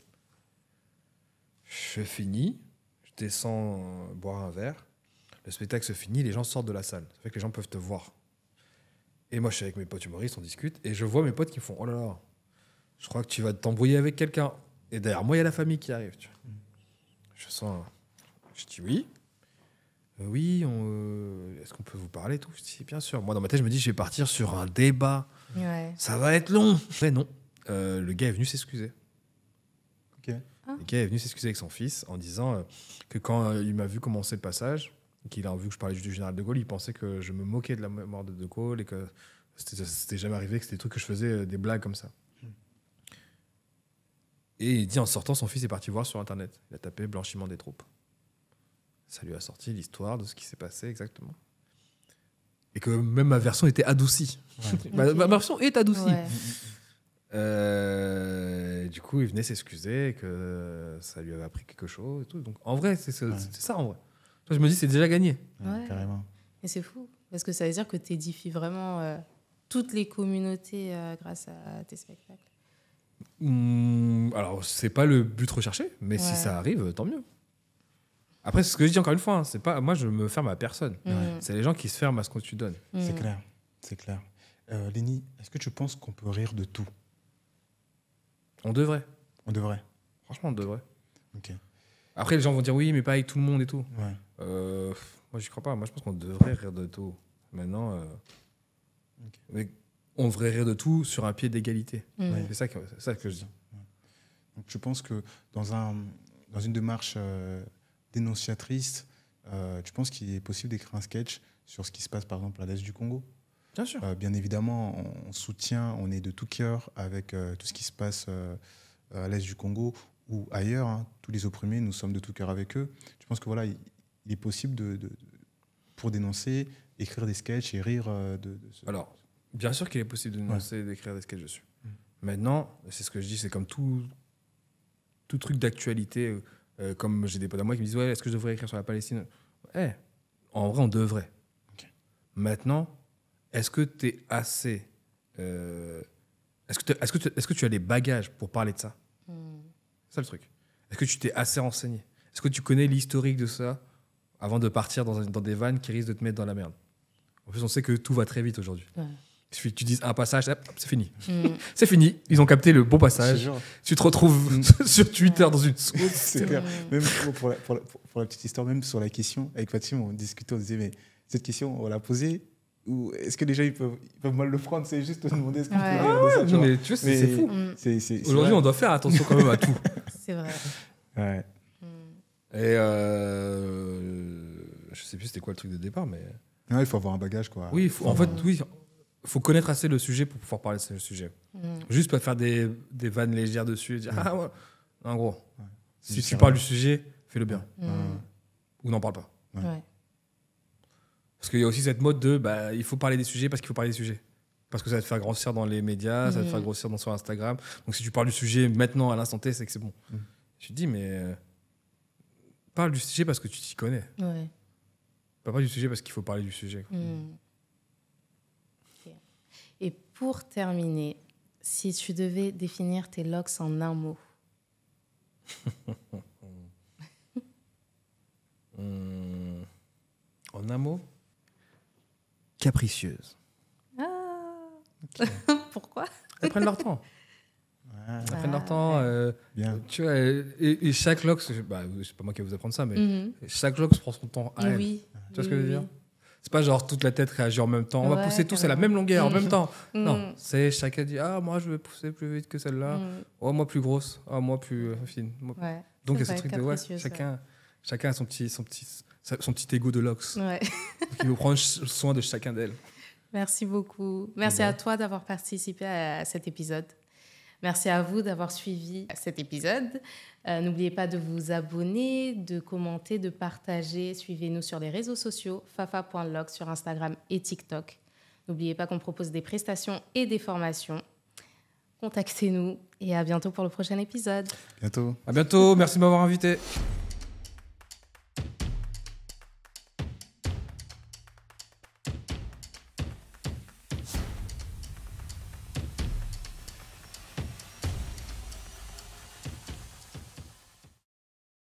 Je finis, je descends boire un verre, le spectacle se finit, les gens sortent de la salle. Ça fait que les gens peuvent te voir. Et moi je suis avec mes potes humoristes, on discute, et je vois mes potes qui font « Oh là là, je crois que tu vas t'embrouiller avec quelqu'un. » Et derrière moi, il y a la famille qui arrive. Tu vois. Je sens... Je dis oui. Oui, est-ce qu'on peut vous parler tout? Je dis bien sûr. Moi, dans ma tête, je me dis, je vais partir sur un débat. Ouais. Ça va être long. Mais non. Le gars est venu s'excuser. Okay. Le gars est venu s'excuser avec son fils en disant que quand il m'a vu commencer le passage, qu'il a vu que je parlais du général de Gaulle, il pensait que je me moquais de la mort de Gaulle et que c'était jamais arrivé, que c'était des trucs que je faisais, des blagues comme ça. Et il dit, en sortant, son fils est parti voir sur Internet. Il a tapé « blanchiment des troupes ». Ça lui a sorti l'histoire de ce qui s'est passé exactement. Et que même ma version était adoucie. Ouais. ma version est adoucie. Ouais. Du coup, il venait s'excuser que ça lui avait appris quelque chose. Et tout. Donc, en vrai, c'est ça, en vrai. Je me dis, c'est déjà gagné. Ouais. Carrément. Et c'est fou. Parce que ça veut dire que tu édifies vraiment toutes les communautés grâce à tes spectacles. Alors, c'est pas le but recherché, mais si ça arrive, tant mieux. Après, c'est ce que je dis encore une fois, hein, c'est pas moi, je me ferme à personne. C'est les gens qui se ferment à ce que tu donnes. C'est clair, c'est clair. Lenny, est-ce que tu penses qu'on peut rire de tout? On devrait. On devrait. Franchement, on devrait. Ok. Après, les gens vont dire oui, mais pas avec tout le monde et tout. Ouais. Moi, j'y crois pas. Moi, je pense qu'on devrait rire de tout. Maintenant, mais on devrait rire de tout sur un pied d'égalité. C'est ça que je dis. Donc, je pense que dans une démarche dénonciatrice, tu penses qu'il est possible d'écrire un sketch sur ce qui se passe, par exemple, à l'Est du Congo? Bien sûr. Bien évidemment, on soutient, on est de tout cœur avec tout ce qui se passe à l'Est du Congo ou ailleurs. Hein, tous les opprimés, nous sommes de tout cœur avec eux. Je pense que voilà, il est possible pour dénoncer, écrire des sketchs et rire de ce... Alors, bien sûr qu'il est possible de dénoncer, d'écrire des sketchs dessus. Maintenant, c'est ce que je dis, c'est comme tout truc d'actualité. Comme j'ai des potes à moi qui me disent « Ouais, est-ce que je devrais écrire sur la Palestine ?» En vrai, on devrait. Okay. Maintenant, est-ce que tu es assez... Est-ce que tu as les bagages pour parler de ça? C'est ça le truc. Est-ce que tu t'es assez renseigné? Est-ce que tu connais l'historique de ça avant de partir dans des vannes qui risquent de te mettre dans la merde? En plus, on sait que tout va très vite aujourd'hui. Ouais. Il suffit que tu dises un passage, hop, c'est fini. C'est fini. Ils ont capté le bon passage. Tu te retrouves sur Twitter dans une sauce. C'est clair. Même pour la petite histoire, même sur la question, avec Fatim, on discutait, on disait, mais cette question, on l'a posée, ou est-ce que les gens ils peuvent mal le prendre? C'est juste te demander ce qu'on peut rire de ça. Non, mais tu vois, c'est fou. Aujourd'hui, on doit faire attention quand même à tout. C'est vrai. Ouais. Et je sais plus c'était quoi le truc de départ, mais... Non, il faut avoir un bagage, quoi. Oui, en fait, oui. Il faut connaître assez le sujet pour pouvoir parler de ce sujet. Juste pas faire des vannes légères dessus et dire ah ouais. En gros, si tu parles du sujet, fais-le bien. Ou n'en parle pas. Ouais. Parce qu'il y a aussi cette mode de il faut parler des sujets parce qu'il faut parler des sujets. Parce que ça va te faire grossir dans les médias, ça va te faire grossir sur Instagram. Donc si tu parles du sujet maintenant, à l'instant T, c'est que c'est bon. Tu te dis, mais parle du sujet parce que tu t'y connais. Ouais. Pas du sujet parce qu'il faut parler du sujet. Et pour terminer, Si tu devais définir tes locks en un mot. En un mot, capricieuse. Ah. Okay. Pourquoi? Elles prennent leur temps. Elles prennent leur temps. Bien. Tu vois, et chaque lock, c'est pas moi qui vais vous apprendre ça, mais chaque lock prend son temps à elle. Oui. Tu vois ce que je veux dire? C'est pas genre toute la tête réagit en même temps. On va pousser tous à la carrément. même longueur en même temps. Non, c'est chacun dit moi je vais pousser plus vite que celle-là. Oh moi plus grosse. Oh moi plus fine. Ouais, donc il y a ce truc de chacun a son petit ego de locks. Ouais. Donc il veut prendre soin de chacun d'elles. Merci beaucoup. Merci à toi d'avoir participé à cet épisode. Merci à vous d'avoir suivi cet épisode. N'oubliez pas de vous abonner, de commenter, de partager. Suivez-nous sur les réseaux sociaux, fafa.locks sur Instagram et TikTok. N'oubliez pas qu'on propose des prestations et des formations. Contactez-nous et à bientôt pour le prochain épisode. Bientôt. À bientôt. Merci de m'avoir invité.